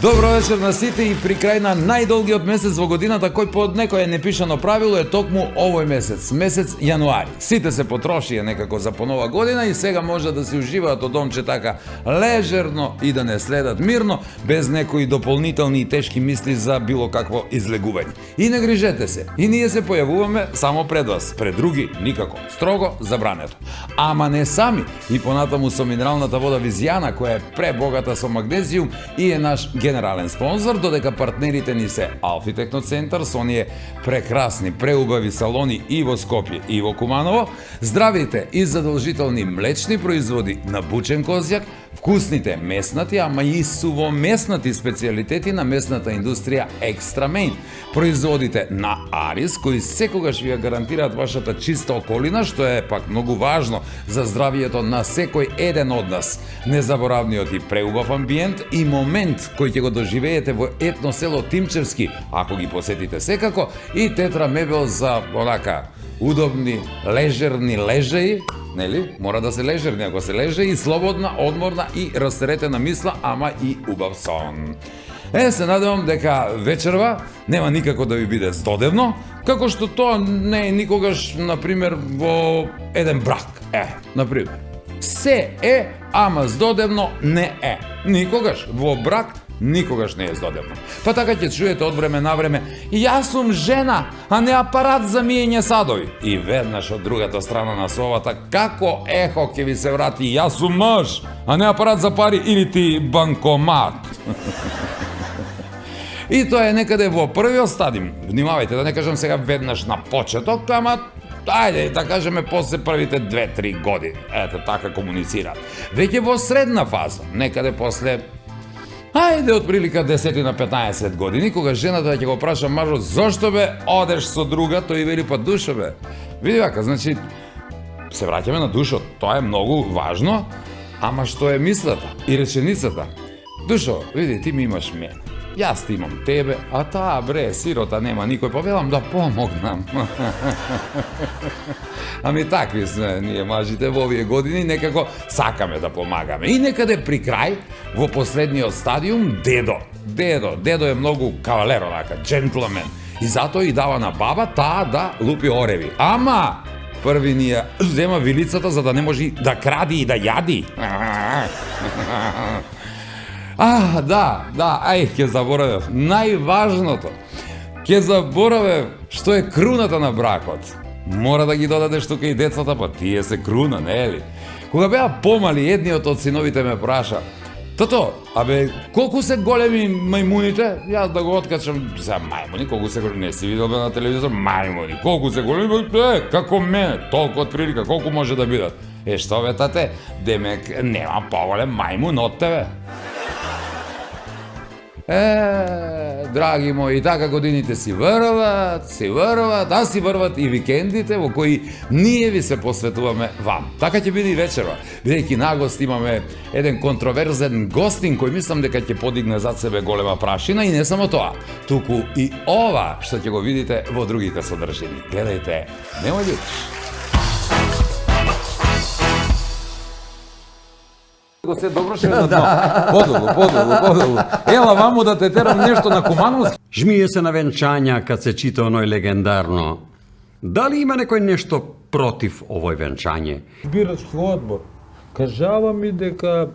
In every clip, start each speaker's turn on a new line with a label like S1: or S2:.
S1: Добро вечер на сите и при крај на најдолгиот месец во годината кој по некое непишано правило е токму овој месец, месец јануари. Сите се потрошија некако за по нова година и сега може да се уживаат од домче така лежерно и да не следат мирно, без некои дополнителни и тешки мисли за било какво излегување. И не грижете се, и ние се појавуваме само пред вас, пред други никако, строго забрането. Ама не сами, и понатаму со минералната вода Визијана која е пребогата со магнезиум и е наш генерален спонзор, додека партнерите ни се Алфи Техноцентар со оние прекрасни, преубави салони и во Скопје и во Куманово, здравите и задолжителни млечни производи на бучен козјак, вкусните меснати, ама и сувомеснати специјалитети на месната индустрија Екстра Мейн, производите на Арис, кои секогаш ви ја гарантираат вашата чиста околина, што е пак многу важно за здравието на секој еден од нас. Незаборавниот и преубав амбиент и момент кој ќе го доживеете во етно село Тимчевски, ако ги посетите секако, и Тетра мебел за онака удобни, лежерни лежеи, нели? Мора да се лежерни, ако се леже и слободна, одморна и растеретена мисла, ама и убав сон. Се надевам дека вечерва нема никако да ви биде здодевно, како што тоа не е никогаш, например, во еден брак. Например. Се е, ама здодевно не е. Никогаш во брак никогаш не е здодевно. Па така ќе чуете од време на време: јас сум жена, а не апарат за миење садови. И веднаш од другата страна на совата како ехо ќе ви се врати: јас сум маж, а не апарат за пари или ти банкомат. И тоа е некаде во првиот стадиум. Внимавајте, да не кажам сега веднаш на почеток, ама ајде да кажеме после првите 2-3 години. Ете така комуницираат. Веќе во средна фаза, некаде после ајде од прилика 10 на 15 години, кога жената ќе го праша мажот: зошто бе одеш со друга, тој вели: па душо бе. Види вака, значи се враќаме на душот. Тоа е многу важно, ама што е мислата и реченицата: душо, види, ти ми имаш мене, јас ти имам тебе, а таа бре сирота нема никој, па велам да помогнам. Ами такви сме ние мажите во овие години, некако сакаме да помагаме. И некаде при крај, во последниот стадиум, дедо е многу кавалер, онака, джентлмен. И затоа и дава на баба таа да лупи ореви. Ама први ни ја зема вилицата за да не може да кради и да јади. Ќе заборавев. Најважното. Ќе заборавев што е круната на бракот. Мора да ги додадеш тука и децата, па тие се круна, нели? Кога беа помали, едниот од синовите ме праша: тато, абе, колку се големи мајмуните? Јас да го откачам: за мајмуни, колку се големи? Не си видел бе на телевизор мајмуни? Колку се големи? Како мене, толку од прилика, колку може да бидат? Што бе, тате, демек нема поголем мајмун од тебе. Драги мои, така годините си врват, а си врват и викендите во кои ние ви се посветуваме вам. Така ќе биде и вечерва, бидејќи на гост имаме еден контроверзен гостин кој мислам дека ќе подигне зад себе голема прашина, и не само тоа, туку и ова што ќе го видите во другите содржини. Гледајте, немој љутиш. Го се доброше на дно. Подолу. Ела ваму да те терам нешто на Кумановски.
S2: Жмие се на венчања кад се чита оној легендарно. Дали има некој нешто против овој венчање?
S3: Бирачки одбор кажава ми дека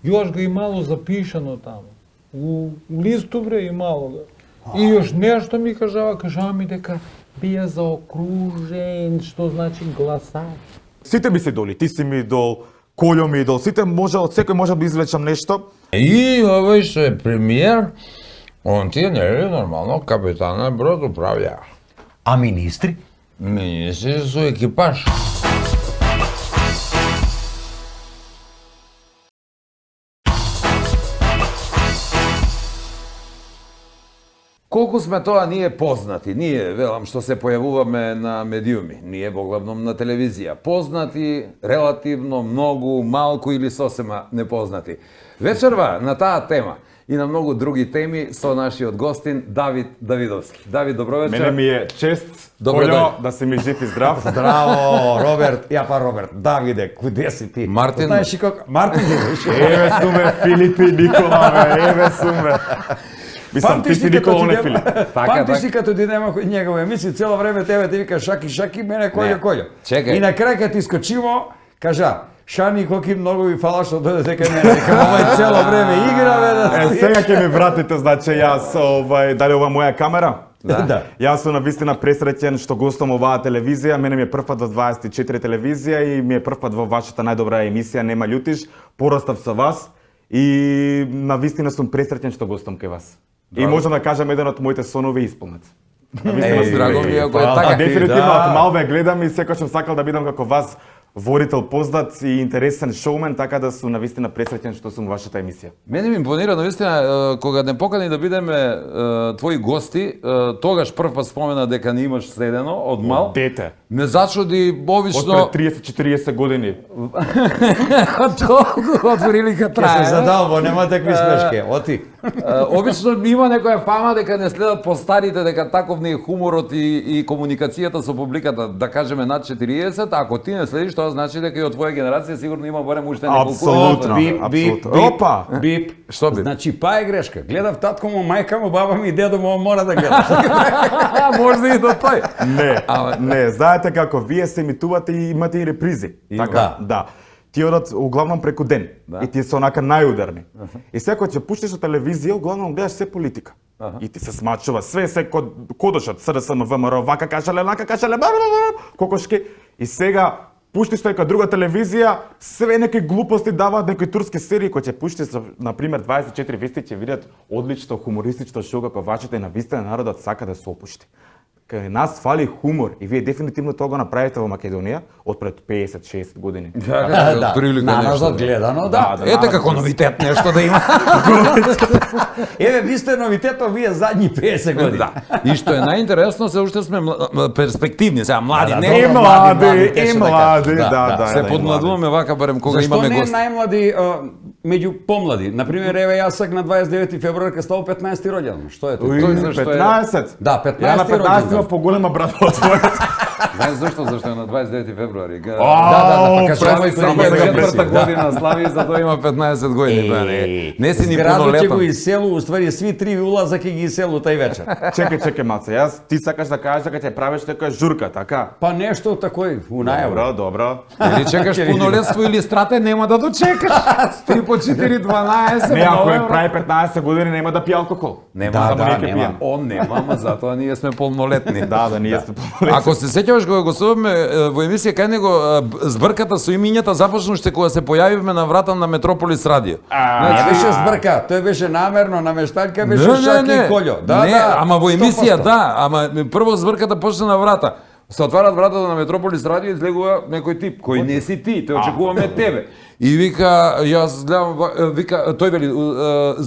S3: још го имало запишано таму. У листу бре имало го. И још нешто ми кажава ми дека бија заокружен, што значи гласач.
S4: Сите би се доли, ти си ми идол, Колјо ми идол, сите може, од секој може да извлечам нешто.
S5: И овој што е премиер, он ти е нели нормално капитан на брод управља.
S2: А министри?
S5: Министри со екипаж.
S1: Колку сме тоа ние познати, ние, велам, што се појавуваме на медиуми, ние воглавном на телевизија, познати, релативно, многу, малку или сосема непознати. Вечерва на таа тема и на многу други теми со нашиот гостин Давид Давидовски. Давид, добро вечер.
S4: Мене ми е чест,
S1: Добре
S4: Колјо,
S1: дојде.
S4: да си ми жив и здрав.
S2: Здраво, Роберт. Ja pa Robert. Davide, kude si ti?
S1: Martin.
S2: Znaš i kako... Martin je više.
S4: Еве суме Филипи Никола, бе, еве суме. Мислам, ти си Никола, не Филип.
S2: Pamtiš li kad odidemo kod njega u emisiju, cijelo vreme tebe ti vika Šaki, Šaki, mene Koljo,
S1: Ne.
S2: Koljo.
S1: Čekaj.
S2: I na kraju kad ti skočimo, kaža, Šani, koliki mnogo vi fala što dođete kod mene. Rekam, ovaj cijelo vreme igra,
S4: Е, сега ќе ми вратите, значи јас, дали ова моја камера?
S2: Da.
S4: Јас сум навистина пресреќен што гостувам оваа телевизија. Мене ми е прв пат во 24 телевизија и ми е прв пат во вашата најдобра емисија Нема љутиш. Порастав со вас и навистина сум пресреќен што гостувам кај вас. И можам да кажам еден од моите сонови исполнет. Навистина сум
S1: Драго ми е ако е
S2: па,
S1: така.
S4: А дефинитивно
S2: да.
S4: од мал ве гледам и секогаш сум сакал да бидам како вас, ворител познат и интересен шоумен, така да сум навистина пресреќен што сум во вашата емисија.
S1: Мене ми импонира навистина кога не покани да бидеме твои гости, тогаш прв пат спомена дека не имаш следено од мал.
S4: Дете.
S1: Ме зачуди
S4: Од
S1: обично
S4: пред 30-40 години.
S1: толку од прилика
S2: Ќе се
S1: трае.
S2: задалбо, нема такви смешке. Оти.
S1: Обично има некоја фама дека не следат по старите, дека таков не е хуморот и комуникацијата со публиката, да кажеме над 40, а ако ти не следиш, тоа значи дека и од твоја генерација сигурно има барем уште неколку.
S4: Апсолутно.
S2: Бип, бип,
S4: апсолутно.
S2: бип,
S4: Опа!
S2: бип.
S1: Што бип?
S2: Значи, па е грешка. Гледав татко му, мајка му, баба ми и дедо му, мора да гледаш.
S1: Може и до тој.
S4: Не,
S1: Ама-
S4: не, знаете како, вие се емитувате и имате и репризи. Така, да. Ти одат углавном преку ден и ти се онака најударни. И секој ќе пуштиш на телевизија, углавном гледаш се политика. И ти се смачува све, се кодошот, СДСМ, ВМРО, вака кажале, нака кажале, кокошки. И сега пуштиш нека друга телевизија, све некои глупости даваат некои турски серии, кои ќе пуштиш, на пример 24 вести ќе видат одлично хумористично шоу како вашите и навистина народот сака да се опушти. Кај нас фали хумор и вие дефинитивно тоа го направите во Македонија од пред 50-60 години.
S1: Да, прилика
S2: На
S1: нешто.
S2: назад гледано, да.
S1: Ете како новитет нешто да има.
S2: Еве, ви сте новитетот, вие задни 50 години.
S1: Да. И што е најинтересно, се уште сме перспективни, сега млади,
S2: Да,
S1: не
S2: добро,
S4: И млади,
S2: теше
S4: и
S2: да
S4: млади,
S2: кажем.
S4: да,
S1: се подмладуваме вака барем кога
S2: Зашто
S1: имаме
S2: не
S1: гости.
S2: најмлади меѓу помлади? Например, еве јас сак на 29 февруари кога ставам 15 роѓендан. Што е тоа?
S1: Тој зашто е-
S4: 15?
S2: Да, 15
S4: Ја на 15
S2: роѓендан.
S4: имам поголема брата од твојот.
S1: Знаеш зашто? Зашто е на 29 февруари.
S2: Да, па кажувај
S4: само
S2: тој
S4: сега
S1: четврта
S4: пресек, да.
S1: година слави, затоа има 15 години. Тоа не си ни
S2: Зградот ќе го
S1: пунолетен.
S2: иселу, уствари сви три улаза ќе ги иселу тај вечер.
S4: Чекај, маце, јас ти сакаш да кажеш дека ќе правиш некоја журка, така?
S2: Па нешто такој у најава.
S4: Добро.
S1: Или чекаш пунолетство или страте, нема да дочекаш. 3 по 4, 12.
S4: Не, ако е
S1: много,
S4: прави 15 години нема да пие алкохол.
S1: Нема,
S2: Да,
S1: само
S2: да,
S1: не ќе
S2: нема.
S1: пием. Он нема, ама затоа ние сме полнолетни.
S4: Да, ние сме помолени.
S1: Ако се сеќаваш кога го слушавме во емисија кај него збрката со имињата започна уште кога се појавивме на врата на Метрополис радио.
S2: Не беше збрка, тој беше намерно, намешталка беше Шаки и Колјо. Да,
S1: не,
S2: да,
S1: ама во емисија
S2: 100%.
S1: да, ама прво збрката почна на врата. Се отварат вратата на Метрополис радио и излегува некој тип кој не си ти, те очекуваме тебе. И вика, јас гледам, вика, тој вели,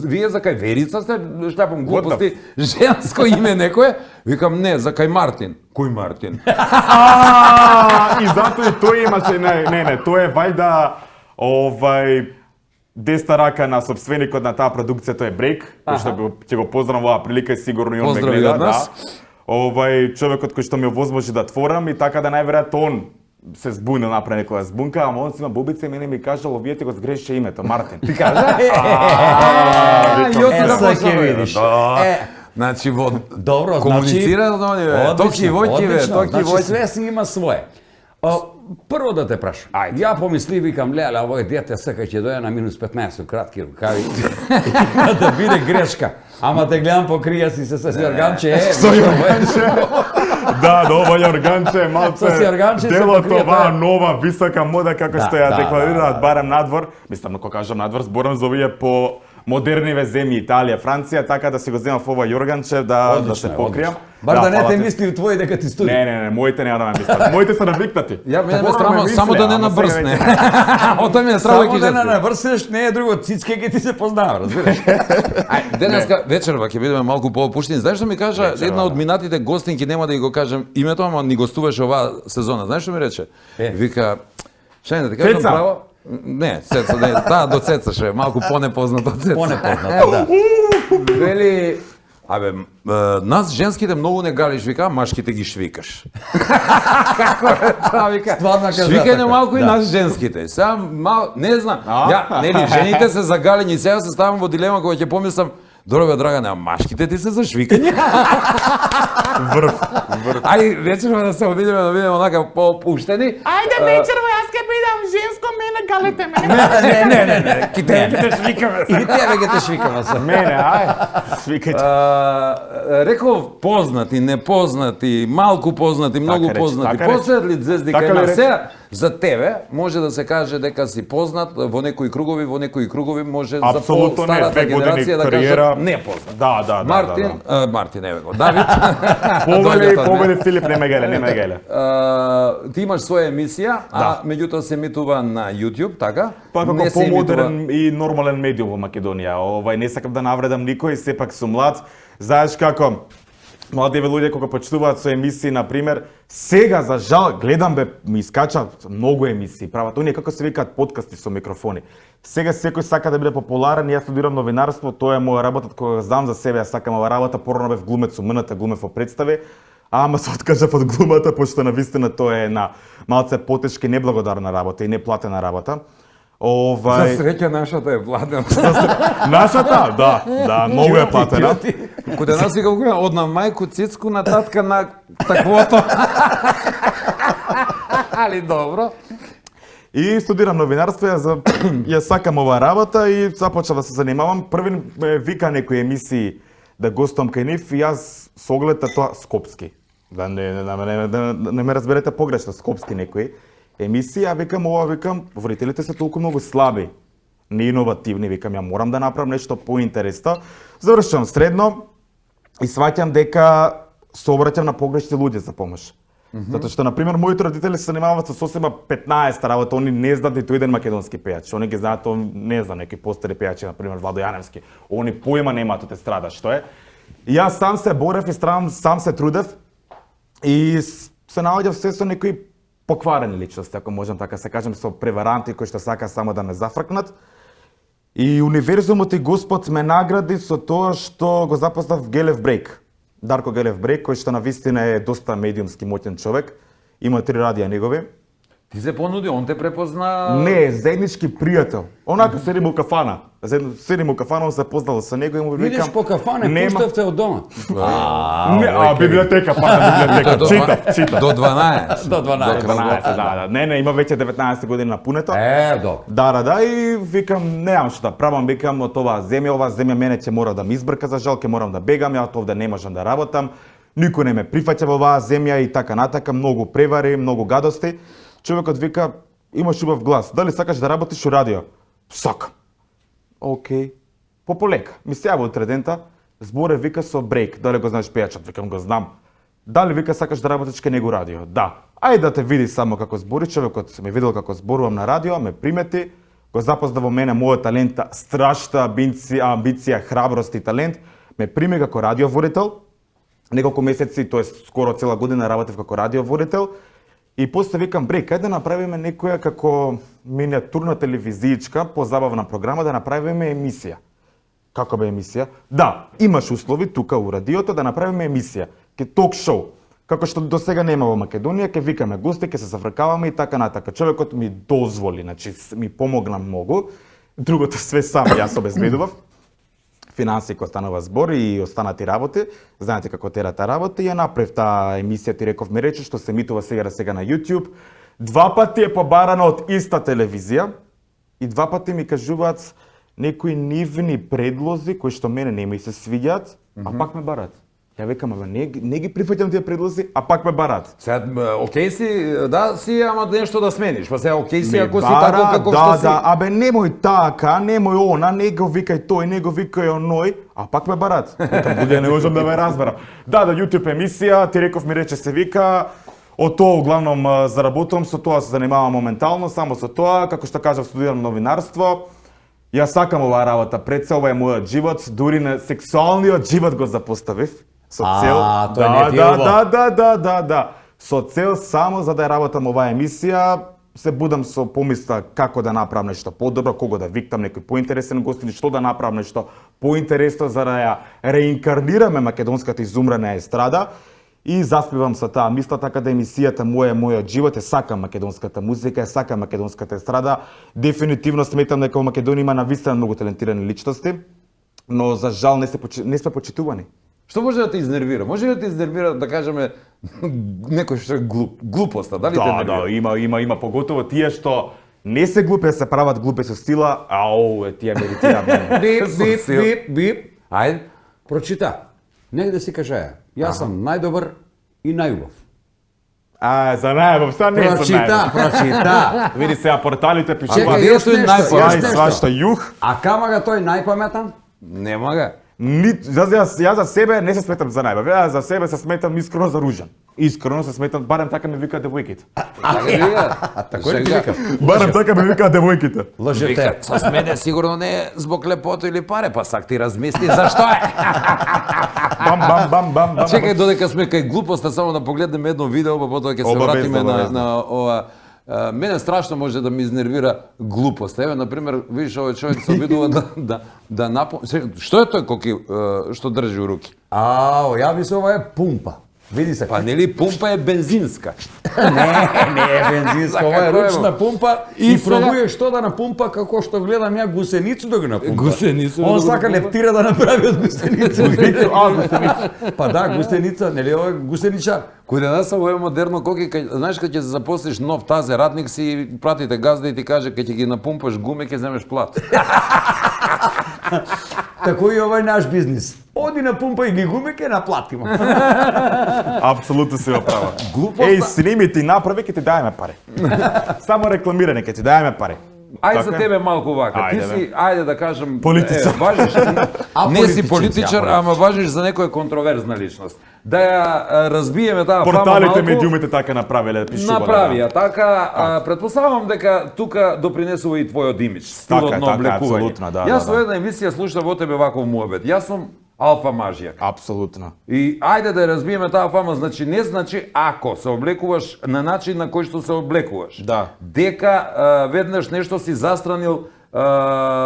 S1: вие за кај Верица сте, шляпам глупости, женско име некое? Викам, не, за кај Мартин. Кој Мартин?
S4: И затоа и тој имаше, не, тој е вајда деста рака на собственикот на таа продукција, тој е Брейк, кој што ќе го поздравам оваа прилика и сигурно и он ме
S1: Поздрави
S4: гледа,
S1: од нас.
S4: Човекот кој што ми овозможи да творам и така да најверојатно он се збуни, направи некоја збунка, ама он си има бубица и мене ми кажало, вие ти го сгреши името, Мартин. Ти кажа?
S2: Е, сега ќе видиш.
S1: Значи, во...
S2: Добро,
S1: Комуницира
S2: значи...
S1: с оние, токи војки, бе, токи
S2: Значи,
S1: војки.
S2: све си има свое. Прво да те прашам. Ја помисли, викам, леле, овој дете сака ќе дојде на минус 15 кратки рукави. Да биде грешка. Ама те гледам покрија си се с јорганче,
S4: Да, ова јорганче е малце
S2: Со јорганче се
S4: дел од
S2: покрија
S4: оваа
S2: таа-
S4: нова висока мода како
S2: Да,
S4: што ја
S2: да,
S4: декларираат барем надвор. Мислам, кога кажам надвор, зборам за овие по модерниве земји, Италија, Франција, така да си го земам ова јорганче да се покријам.
S2: Бар да не
S4: фала
S2: те
S4: ти.
S2: мисли у твој дека ти студи.
S4: Не, моите нема да ме мислат. Моите се навикнати.
S1: Ја мене ме
S4: Спорно
S1: страмо,
S4: мисле,
S1: само да не
S4: ама сега
S1: набрсне.
S4: веќе-
S1: Ото ми е страмо
S2: Само
S1: ќе
S2: да не наврсеш, не е друго, цицке ќе ти се познава, разбираш?
S1: Ај, денеска вечерва ќе бидеме малку поопуштени. Знаеш што ми кажа
S4: Вечерва,
S1: една од
S4: да.
S1: минатите гостинки, нема да ја го кажем името, ама ни гостуваше оваа сезона. Знаеш што ми рече? Вика, Шајна, да кажам
S4: Цеца.
S1: право? Не, Цеца, не, таа до Цеца ше, малку понепознато од Цеца.
S2: Понепознато, да.
S1: Вели, абе, нас женските многу не галиш, вика, машките ги швикаш. Како е тоа, вика?
S2: Стварно кажа
S1: Швикање
S2: така.
S1: малку и
S2: Да.
S1: нас женските. Сам мал, не знам. Ја, нели, жените се загалени, сега се ставам во дилема кога ќе помислам, добре бе, Драгане, а машките ти се за швикање?
S4: Врв.
S1: Ај, вечерва да се обидеме, да бидеме онака по-опуштени.
S6: Ајде вечерва, јас ќе бидам женско, мене галете мене.
S2: Не, ките швикаме. И тебе ги те швикаме се.
S4: Мене, ај, свикајте.
S1: Реков познати, непознати, малку познати, многу
S4: рече,
S1: познати,
S4: така рече.
S1: посветли звезди
S4: Така
S1: кај
S4: ли
S1: нас.
S4: рече?
S1: Сега, за тебе може да се каже дека си познат во некои кругови може за
S4: Апсолутно не,
S1: по-старата
S4: 2 години
S1: генерација да
S4: кариера.
S1: кажат непознат.
S4: Да.
S1: Мартин, еве го, Давид.
S4: Повели,
S1: Дојде
S4: повели Филип, не ме геле.
S1: Ти имаш своја емисија, а меѓутоа се емитува на YouTube, така?
S4: Па
S1: Не
S4: како
S1: се
S4: помодерен и нормален медиум во Македонија. Не сакам да навредам никој, сепак сум млад. Знаеш како, младиве луѓе кога почнуваат со емисии, на пример, сега за жал гледам бе, ми искачаат многу емисии, прават оние како се викаат подкасти со микрофони. Сега секој сака да биде популарен, јас студирам новинарство, тоа е моја работа, кога знам за себе, јас сакам ова работа, порано бев глумец со МНТ, глумев во представи, ама се откажав од глумата, пошто навистина тоа е една малце потешка и неблагодарна работа и неплатена работа.
S1: За среќа нашата е платена.
S4: Нашата? Да, многу е платена.
S1: Кога нас вика од на мајку цицку на татка на таквото. Али добро.
S4: И студирам новинарство, ја сакам оваа работа и започнав да се занимавам. Први ме вика некои емисии да гостувам кај нив и јас со оглед на тоа скопски. Да не ме разберете погрешно, скопски некои емисии, а викам, водителите се толку многу слаби, не иновативни, викам, ја морам да направам нешто поинтересно. Завршувам средно и сваќам дека се обраќам на погрешни луѓе за помош. Затоа што, например, моите родители се занимаваат со сосема 15 работа, они не знаат ниту еден македонски пејач. Они ги знаат, не знам, неки постари пејачи, например, Владо Јаневски. Они појма немаат од естрада, што е. И јас сам се борев и сам се трудев и се наоѓав се со некои покварени личности, ако можам така се кажем, со преваранти кои што сака само да ме зафркнат. И универзумот и Господ ме награди со тоа што го запознав Гелев Брейк. Дарко Гелев Брейк, кој што навистина е доста медиумски моќен човек. Има 3 радија негови.
S1: Ти се понуди, он те препозна...
S4: Не, заеднички пријател. Онака седим у кафана. Седим у кафана, он се познал со него и му викам...
S2: Идеш по кафане, пуштавте од дома.
S4: Библиотека, библиотека. Читав.
S1: До 12.
S2: До 12.
S4: 12, да. Не, има веќе 19 години напунета.
S2: Добро.
S4: Да, и викам, немам што да правам, викам од оваа земја мене ќе мора да ми избрка за жал, ќе морам да бегам, ја овде не можам да работам. Никој не ме прифаќа во оваа земја и така натака, многу превари, многу гадости. Човекот вика, имаш убав глас, дали сакаш да работиш у радио? Сакам. Океј. Полека. Ми се јави утре дента, зборе вика со Брейк, дали го знаеш пејачот? Викам, го знам. Дали вика сакаш да работиш кај него радио? Да. Ајде да те види само како збори, човекот ме видел како зборувам на радио, ме примети, го запозна во мене мојот талент, страшна амбиција, храброст и талент, ме приме како радиоводител. Неколку месеци, тоест скоро цела година работев како радиоводител. И после викам, Брейк, кај да направиме некоја како миниатурна телевизиичка, позабавна програма, да направиме емисија. Како бе емисија? Да, имаш услови тука у радиото да направиме емисија, ке ток шоу. Како што до сега нема во Македонија, ке викаме гости, ке се зафркаваме и така натака. Човекот ми дозволи, значи ми помогна многу. Другото све сам јас обезбедував. Финансијко останува збор и останати работи. Знаете како тера таа работа и ја направив таа емисија, ти реков ми рече, што се емитува сега на YouTube. 2 пати е побарана од иста телевизија и 2 пати ми кажуваат некои нивни предлози кои што мене не ми се свиѓаат, а пак ме барат. Ја викам, не ги прифаќам тие предлози, а пак ме барат.
S1: Сега, окей си, да си, ама нешто да смениш. Па сега, окей си, ако си тако како што си.
S4: Да, абе немој така, немој она, не го викај тој, не го викај оној, а пак ме барат. Луѓе не можам да ме разберам. Да, YouTube емисија, ти реков ми рече се вика, од тоа углавном заработувам, со тоа се занимавам моментално, само со тоа, како што кажав, студирам новинарство. Ја сакам оваа работа, пред се ова е мојот живот, дури на сексуалниот живот го запоставив. Со цел,
S2: тоа не е филмо.
S4: Да. Со цел само за да ја работам оваа емисија, се будам со помисла како да направам нешто подобро, кого да виктам, некој поинтересен гост или што да направам нешто поинтересно за да ја реинкарнираме македонската изумрена естрада. И заспивам со таа мисла, така да емисијата мојот живот, сакам македонската музика, сакам македонската естрада. Дефинитивно сметам дека во Македонија има навистина многу талентирани личности, но за жал не сме почитувани.
S2: Што може да те изнервира? Може ли да те изнервира, да кажеме, некој што е глупоста? Дали те
S4: Да,
S2: нервира?
S4: има поготово тие што не се глупи, се прават глупи со стила, тие меритира мене.
S2: Бип. Ајде, прочита. Нека да си кажа ја. Јас сум најдобар и најубав.
S4: За најбав, са не сум најбав.
S2: Прочита.
S4: Види сега порталите
S2: Чекај,
S4: пишуваат.
S2: јас нешто, јас нешто.
S4: Свашта јух.
S2: А кама га тој најпаметан? Нема га.
S4: Јас за себе не се сметам за најбав. Јас за себе се сметам искрено за ружан. Искрено се сметам, барем така ме викаат девојките.
S2: Такој ти викам.
S4: Барем така ме викаат девојките.
S2: Лжете.
S5: С мене сигурно не е због лепото или паре, па сак ти размисли зашто е.
S4: Бам.
S2: Чекај, додека сме кај глупоста, само да погледнеме едно видео, па потоа ќе се
S4: Обавезно,
S2: вратиме
S4: обавезно.
S2: на ова. Мене страшно може да ми изнервира глупост. Еве, например, видиш, овој човек се обидува да напомни. Што е тој коки што држи у руки?
S7: Ја мислам ова е пумпа. Види се.
S2: Па нели пумпа е бензинска?
S7: Не е бензинска, ова е
S2: Како е,
S7: ручна
S2: бе?
S7: пумпа
S2: И
S7: и
S2: сега-
S7: пробуе што да напумпа како што гледам ја гусеницу да го напумпа.
S2: Гусеницу да
S7: Он
S2: го
S7: сака
S2: напумпа?
S7: лептира да направи од гусеница.
S4: Гусеница.
S7: Па да, гусеница, нели ова е гусеничар.
S2: Кој денес во е модерно коки, знаеш кога ќе се запослиш нов тазе радник си пратите газда и ти каже кога ќе ги напумпаш гуме ќе земеш плат.
S7: Тако и ова е наш бизнис. Оди напумпа и ги гуме ке наплатиме.
S4: Апсолутно си во права.
S2: Глупоста-
S4: Еј, сними ти направи, ќе ти даеме пари. Само рекламирање, ќе ти даеме пари.
S2: Ајде
S4: Така
S2: за
S4: е?
S2: тебе малку вака. Ти
S4: Ајде,
S2: си, ајде да кажем,
S4: Политичар.
S2: важиш, не си
S7: Аполитичен
S2: политичар,
S7: си,
S2: ама важиш за некоја контроверзна личност. Да ја разбиеме таа фама
S4: Порталите,
S2: малку.
S4: медиумите така направиле, пишувале.
S2: Направи ја така, претпоставам дека тука допринесува и твојот имидж, стилот
S4: Така е,
S2: на
S4: така е,
S2: облекување.
S4: апсолутно, да,
S2: Јас
S4: да,
S2: во
S4: да.
S2: една емисија слушав во тебе ваков муабет. Јас сум алфа мажија.
S4: Апсолутно.
S2: И ајде да ја разбиеме таа фама, значи не значи ако се облекуваш на начин на кој што се облекуваш.
S4: Да.
S2: Дека веднаш нешто си застранил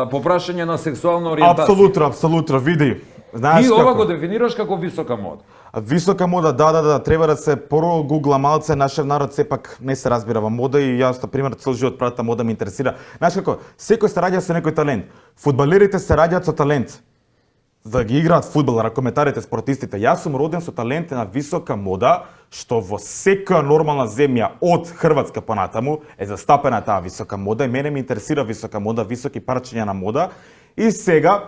S2: по прашање на сексуална ориентација.
S4: Апсолутно, види. Знаеш
S2: Ти ова
S4: како?
S2: го дефинираш како висока мода.
S4: Висока мода, да, треба да се прогугла малце, нашиот народ сепак не се разбира во мода и јас, на пример, цел живот правата мода ме интересира. Знаеш како, секој се раѓа со некој талент. Фудбалерите се раѓаат со талент. За да ги играат фудбал, ракометарите, спортистите. Јас сум роден со талент на висока мода, што во секоја нормална земја од Хрватска понатаму е застапена таа висока мода и мене ме интересира висока мода, високи парчиња на мода и сега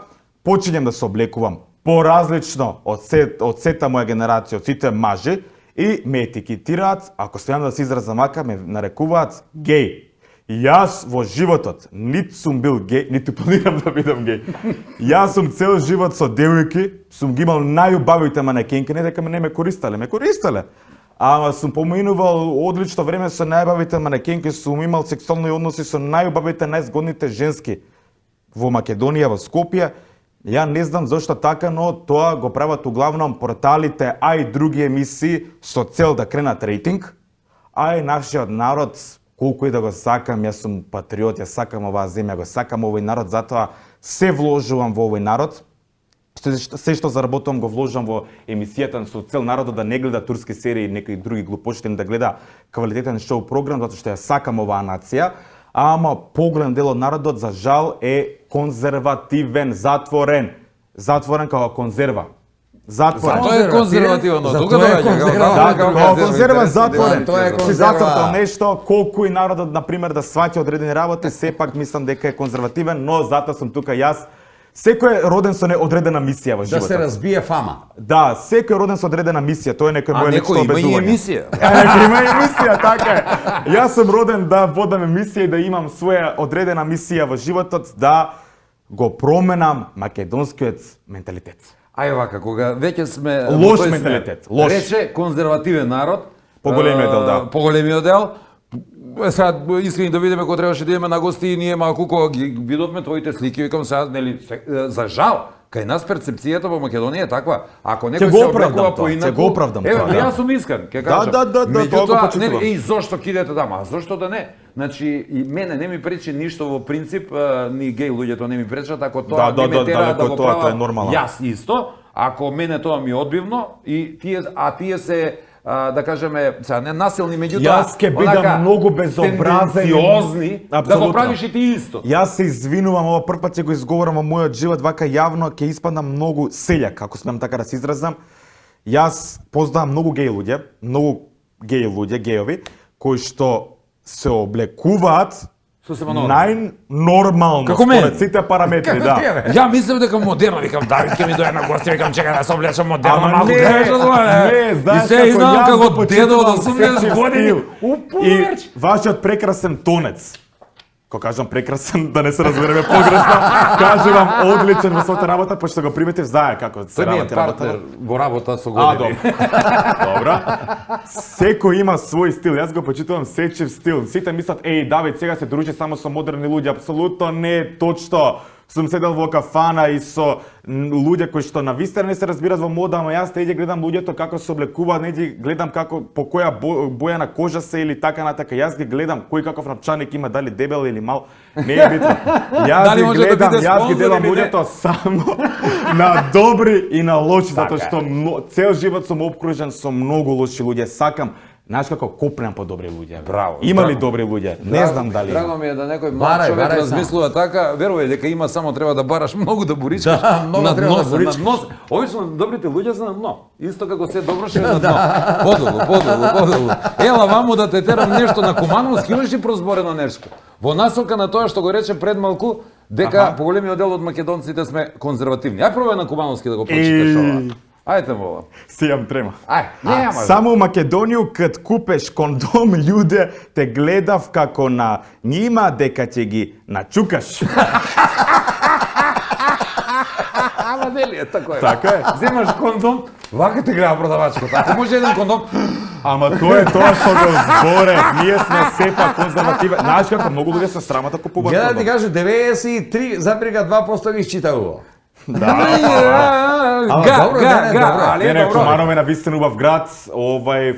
S4: почињам да се облекувам поразлично од сета моја генерација, од сите мажи и ме етикетираат, ако стојам да се изразам мака, ме нарекуваат геј. Јас во животот ниту сум бил геј, ниту планирам да бидам геј. Јас сум цел живот со девојки, сум ги имал најубавите манекенки, не дека ме користеле. Ама сум поминувал одлично време со најубавите манекенки, сум имал сексуални односи со најубавите, најзгодните женски во Македонија, во Скопје. Ја не знам зошто така, но тоа го прават углавном порталите, а и други емисии со цел да кренат рейтинг, а и нашиот народ, колку и да го сакам, јас сум патриот, јас сакам оваа земја, го сакам овој народ, затоа се вложувам во овој народ. Се што заработувам го вложам во емисијата со цел народот да не гледа турски серии и некои други глупоштини, да гледа квалитетен шоу програм, затоа што ја сакам оваа нација. Ама поголем дел од народот за жал е конзервативен, затворен како конзерва. Затворен.
S2: Тоа е конзервативно.
S7: Затоа
S2: Тука
S7: е
S2: доаѓа.
S7: конзервативно.
S4: Како конзерва затворен.
S7: Тоа е
S4: Си
S7: конзерва.
S4: зацртал нешто, колку и народот на пример да сваќа одредени работи, сепак мислам дека е конзервативен, но затоа сум тука јас. Секој е роден со неодредена мисија во
S7: Да се
S4: животот.
S7: разбие фама.
S4: Да, секој е роден со одредена мисија, тоа е некој
S2: А
S4: мој
S2: некој
S4: лично
S2: има и
S4: обезување.
S2: емисија.
S4: Некој има емисија, така е. Јас сум роден да водам емисија и да имам своја одредена мисија во животот, да го променам македонскиот менталитет.
S2: Ај вака, кога веќе сме во
S4: Лош
S2: тој
S4: менталитет,
S2: смер,
S4: лош.
S2: рече конзервативен народ,
S4: Поголемиот дел, да.
S2: Поголемиот дел. Сега искрени да видиме кој требаше да идеме на гости и ние малку кога ги видовме твоите слики, викам сега нели за жал кај нас перцепцијата во Македонија е таква. Ако
S4: Ќе
S2: некој
S4: го
S2: се
S4: оправдам
S2: облекува
S4: тоа,
S2: поинаку,
S4: ќе го оправдам
S2: еве,
S4: тоа, да.
S2: јас сум искрен, ќе кажам.
S4: да, тоа го
S2: Меѓутоа,
S4: почитувам.
S2: нели, зошто кидете тама? А зошто да не?
S1: Значи, и мене не ми пречи ништо во принцип, ни геј луѓето не ми пречат, ако тоа
S4: Да,
S1: не ме тера
S4: далеко
S1: да го
S4: тоа, тоа е
S1: правам
S4: нормално.
S1: јас исто, ако мене тоа ми е одбивно, и тие се да кажеме, сега не насилни, меѓутоа
S4: Јас ќе бидам многу безобразен.
S1: тенденциозни, да го
S4: Апсолутно.
S1: правиш и ти исто.
S4: Јас се извинувам, ова прв пат ќе го изговорам во мојот живот, вака јавно ќе испадам многу селјак, ако смеам така да се изразам. Јас познавам многу геј луѓе, гејови, кои што се облекуваат
S1: Сосема нормално.
S4: најнормално
S1: Како мене.
S4: според сите параметри, да.
S1: Ја мислев дека модерно, викам Давид ќе ми дојде на гости, викам чекај да се облечам модерно,
S4: Ама
S1: малку
S4: не,
S1: грешно
S4: не, знаеш
S1: и се
S4: како
S1: изнам
S4: јас
S1: како
S4: го
S1: дедо од
S4: почитувам
S1: 80
S4: сечив
S1: години.
S4: стил.
S1: У
S4: И
S1: поверч.
S4: вашиот прекрасен тонец. Кога кажам прекрасен, да не се разбереме погрешно, кажувам одличен во својата работа, пошто го приметив знае како се
S1: Тој ми е
S4: работи работа.
S1: партнер во работа со
S4: А,
S1: години.
S4: Добро. Секој има свој стил. Јас го почитувам сечив стил. Сите мислат, Давид сега се дружи само со модерни луѓе. Апсолутно не е точно. Сум седел во кафана и со луѓе кои што навистина не се разбират во мода, ама јас не гледам луѓето како се облекуваат, не ги гледам како по која боја на кожа се или така натака. Јас ги гледам кој каков напчаник има, дали дебел или мал, не е битно. Јас
S1: Дали
S4: ги
S1: може да
S4: гледам,
S1: биде
S4: јас ги
S1: спонзор
S4: гледам
S1: или не?
S4: луѓето само на добри и на лоши,
S1: Така
S4: затоа што цел живот сум обкружен со многу лоши луѓе. Сакам, знаеш како копнам по добри луѓе.
S1: Браво,
S4: Има ли
S1: драго.
S4: добри луѓе? Не знам дали.
S1: Драго
S4: има.
S1: ми е да некој млад човек
S2: барај
S1: размислува така, верувај дека има, само треба да бараш многу да буричкаш.
S2: Да, многу
S1: на
S2: треба да
S1: дно,
S2: буричкаш.
S1: на дно. Обично добрите луѓе се на дно. Исто како се добро ше на дно. Подолу. Ела ваму да те терам нешто на Кумановски, имаш ли прозборено нешто? Во насока на тоа што го рече пред малку, дека поголемиот дел од македонците сме конзервативни. Ај пробај на Кумановски да го прочиташ ова. Ајде мола.
S4: Си јам трема.
S1: Нема.
S4: Само у Македонiju кад купеш кондом, луѓе те гледав како на нима дека ќе ги начукаш.
S1: Ама нели е тако е.
S4: Така е.
S1: Земаш кондом, вака те гледа продавачката. Ако може еден кондом,
S4: Ама тоа е тоа што го зборев. Ние сме сепак конзервативни. Знаеш како многу луѓе се срамат да купуваат
S2: Ја да ти
S4: кондом.
S2: кажу, 93,2% ги изчита ово.
S4: Да.
S2: Ама добро, добро.
S1: али
S4: Не,
S1: добро.
S4: Куманово е навистина убав град.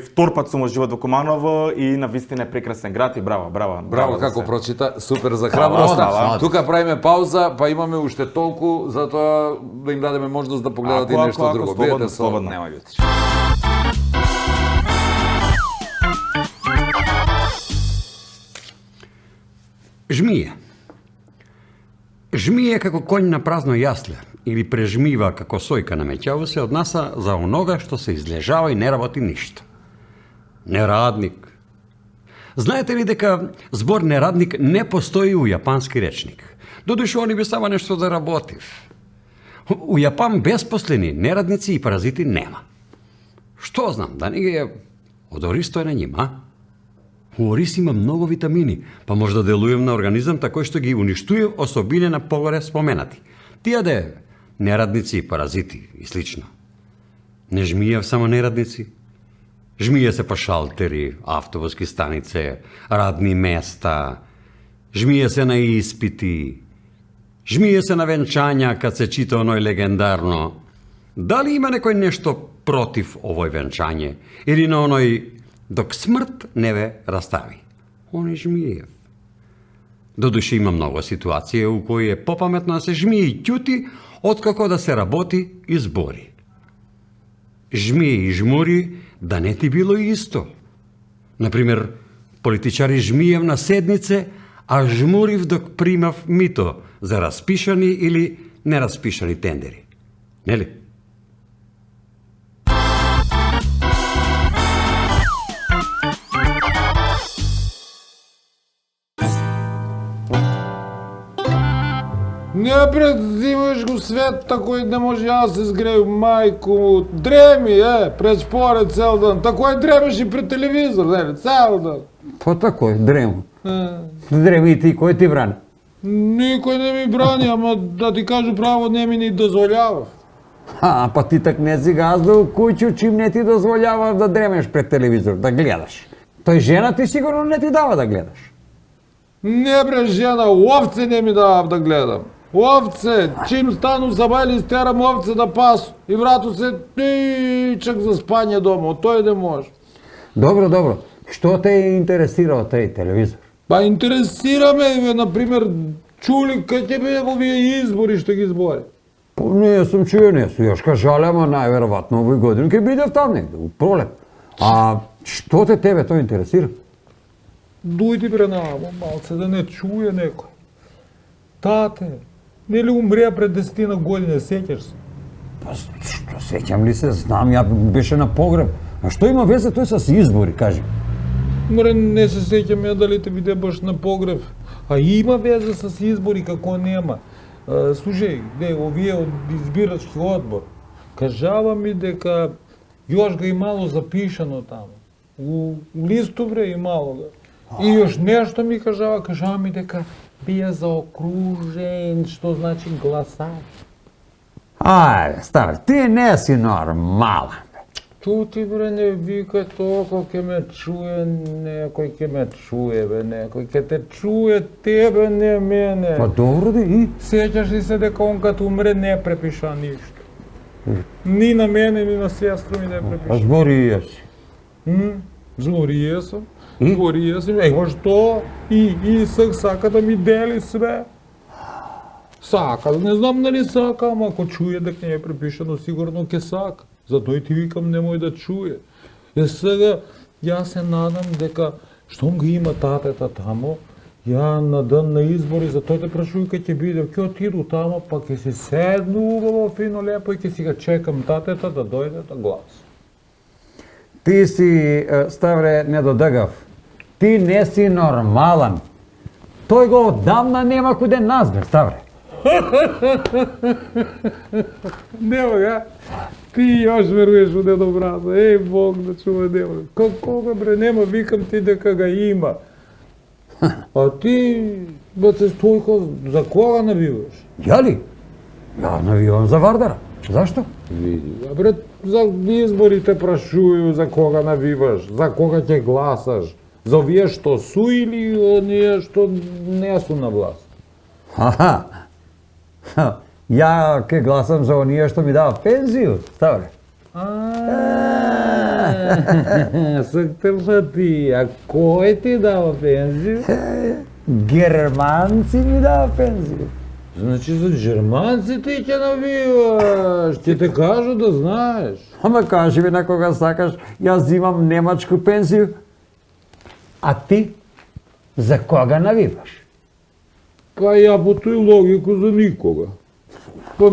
S4: Втор пат сум во живот во Куманово и навистина е прекрасен град и браво.
S1: Браво
S4: за
S1: како
S4: се.
S1: прочита, супер за храброст.
S4: Фала.
S1: Тука правиме пауза, па имаме уште толку, затоа да им дадеме можност да погледат и
S4: Ако,
S1: нешто друго.
S4: слободно,
S1: Бидете со
S4: слободно.
S1: Нема Јутич.
S8: Жмија. Жмија како конј на празно јасле или прежмива како сојка на меќаво се однаса за онога што се излежава и не работи ништо. Нерадник. Знаете ли дека збор нерадник не постои у јапански речник? Додуше они би само нешто да работив. У Јапан беспослени, нерадници и паразити нема. Што знам, да не ги е од ористо е на њима? У ориз има многу витамини, па може да делуем на организам такој што ги уништуе особине на погоре споменати. Тие да е нерадници и паразити и слично. Не жмијав само нерадници. Жмија се па шалтери, автобуски станице, радни места, жмија се на испити, жмија се на венчања кад се чита оној легендарно. Дали има некој нешто против овој венчање или на оној док смрт не ве растави? Он е жмијев. Додуше има многу ситуација у кои е попаметно да се жмие и ќути, откако да се работи и збори. Жмие и жмури да не ти било исто. Например, политичари жмиев на седнице, а жмурив док примав мито за распишани или нераспишани тендери. Нели?
S3: Не предзимаш го свет, такој не може јас се згреju мајку. Дреми, пред според цел ден. Такој дремеш и пред телевизор, нели, цел ден.
S8: Па тако, дрему. Дреми и ти, кој ти брани?
S3: Никој не ми брани, ама да ти кажу право, не ми ни дозволјава.
S8: Па ти так не си газдал куќу, чим не ти дозволјава да дремеш пред телевизор, да гледаш. Тој жена ти сигурно не ти дава да гледаш.
S3: Не бре, жена, овце не ми давав да гледам. Овце, чим стану за бајле, стерам овце на пас и врато се чак за спање дома, тој не може.
S8: Добро, добро. Што те интересира од тој телевизор?
S3: Па интересира ме, например, чули кај ќе биде овие избори што ги збори?
S8: Па не сум чуo нешто, јаш кажале, ама најверојатно овој година ќе бидев там негде, у пролет. А што те тебе тоа интересира?
S3: Дојди бре намо, малце да не чуе некој. Тате, нели умреа пред 10 години, сеќаш се?
S8: Па што сеќам ли се, знам, ја беше на погреб. А што има везе тој с избори, кажи?
S3: Море, не се сеќам ја дали те биде баш на погреб. А има везе с избори, како нема. Слушај, овие од избирачки одбор, кажава ми дека још га имало запишано таму. У листу бре имало га. И још нешто ми кажава ми дека бија заокружен, што значи гласач.
S8: Ајде, стар, ти не си нормален.
S3: Чути бре, не викај толку, ќе ме чуе некој, ќе ме чуе бе некој, ќе те чуе тебе, не мене.
S8: Па добро да и.
S3: Сеќаш ли се дека он кад умре не препиша ништо? Ни на мене, ни на сестру ми не
S8: Па
S3: препиша.
S8: зборија си.
S3: Злорија сум, злорија сум, ева што? И сака да ми дели све. Сака, не знам дали сака, ама ако чуе дека не е препишано, сигурно ќе сака. Затоа и ти викам немој да чуе. Сега, јас се надам дека, штом ги има татета тамо, ја на ден на избори, за тој те прашуј кај ќе биде, ќе отиду тамо, па ќе се седну убаво, фино, лепо и ќе си га чекам татета да дојде да гласа.
S8: Ти си, Ставре, недодъгав. Ти не си нормален. Тој го одамна нема куде нас, бе, Ставре.
S3: Нема га, ти још веруеш у дедо брата, еј Бог да чува нема. Кога бре, нема, викам ти дека га има. А ти, баце Стојко, за кога навиваш?
S8: Ја ли? Ја навивам за Вардара. Зашто?
S3: Види, а бре, за изборите прашуju за кога навиваш, за кога ќе гласаш, за овие што су или оние што не су на власт.
S8: Аха. Ја ке гласам за оние што ми дава пензију, Ставре.
S3: Сактема ти, а кој ти дава пензију?
S8: Германци ми дава пензију.
S3: Значи за джерманци ти ќе навиваш, ќе те кажу да знаеш.
S8: Ама кажи ми на кога сакаш, јас зимам немачку пензију. А ти за кога навиваш?
S3: Па ја по тој логику за никога. Па,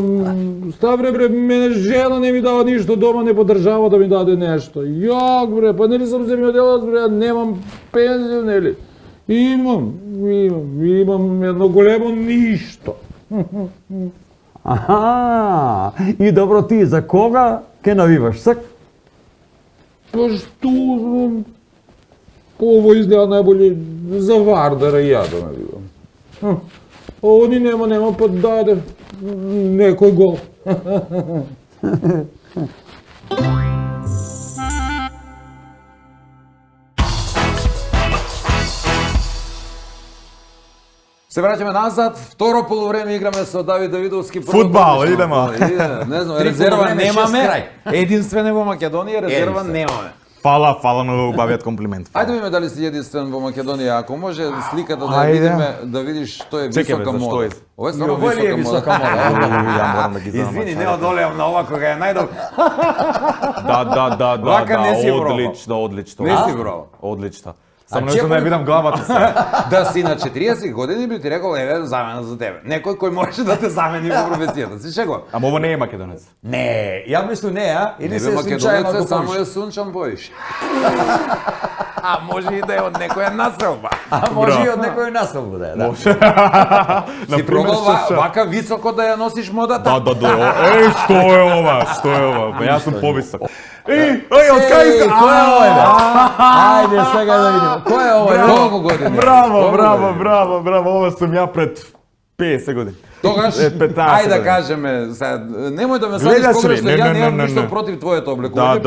S3: Ставре бре, мене жена не ми дава ништо дома, не подржава да ми даде нешто. Јак бре, па нели сам земјоделец бре, немам пензију, нели? Имам едно големо ништо.
S8: Аха, и добро ти за кога ке навиваш сак?
S3: Па што знам, ово изгледа најболje за Вардара и ја да навивам. Они нема, па даде некој гол.
S1: Се враќаме назад, второ полувреме играме со Давид Давидовски.
S4: Фудбал, идемо.
S1: Не знам, резерва немаме. Единствено во Македонија резерва немаме.
S4: Фала на убавиот комплимент.
S1: Ајде видиме дали си единствен во Македонија. Ако може сликата да ја видиме, да видиш што е висока мода. Ова е стварно висока мода.
S2: Извини, не одолеам на ова кога е најдобро.
S4: Да,
S2: Вака не си бро.
S4: одлично.
S1: Не си бро.
S4: Одлично. Само не да видам главата се.
S1: Да си на 40 години би ти рекол, еве, замена за тебе. Некој кој може да те замени во професијата. Си шего?
S4: Ама ова не е македонец.
S2: Не, ја мислам не, а?
S1: Не
S2: Или
S1: бе
S2: се случајно
S1: македонец,
S2: го
S1: само
S2: помиш?
S1: е Сунчан Бојш. А може и да е од некоја населба.
S2: А може и од некој населба да е, да.
S1: Си пробал вака високо да ја носиш модата?
S4: Да. Еј, што е ова? Па јас сум повисок. Еј, од кај
S2: Кој е овој, бе? Ајде сега да видиме. Кој е овој?
S1: Колку години?
S4: Браво, ова сум ја пред 50 години.
S1: Тогаш,
S4: 15
S1: ајде да
S4: години.
S1: кажеме, немој да ме садиш
S4: Гледаш ли?
S1: погрешно, ја
S4: Не.
S1: немам ништо против твоето облекување,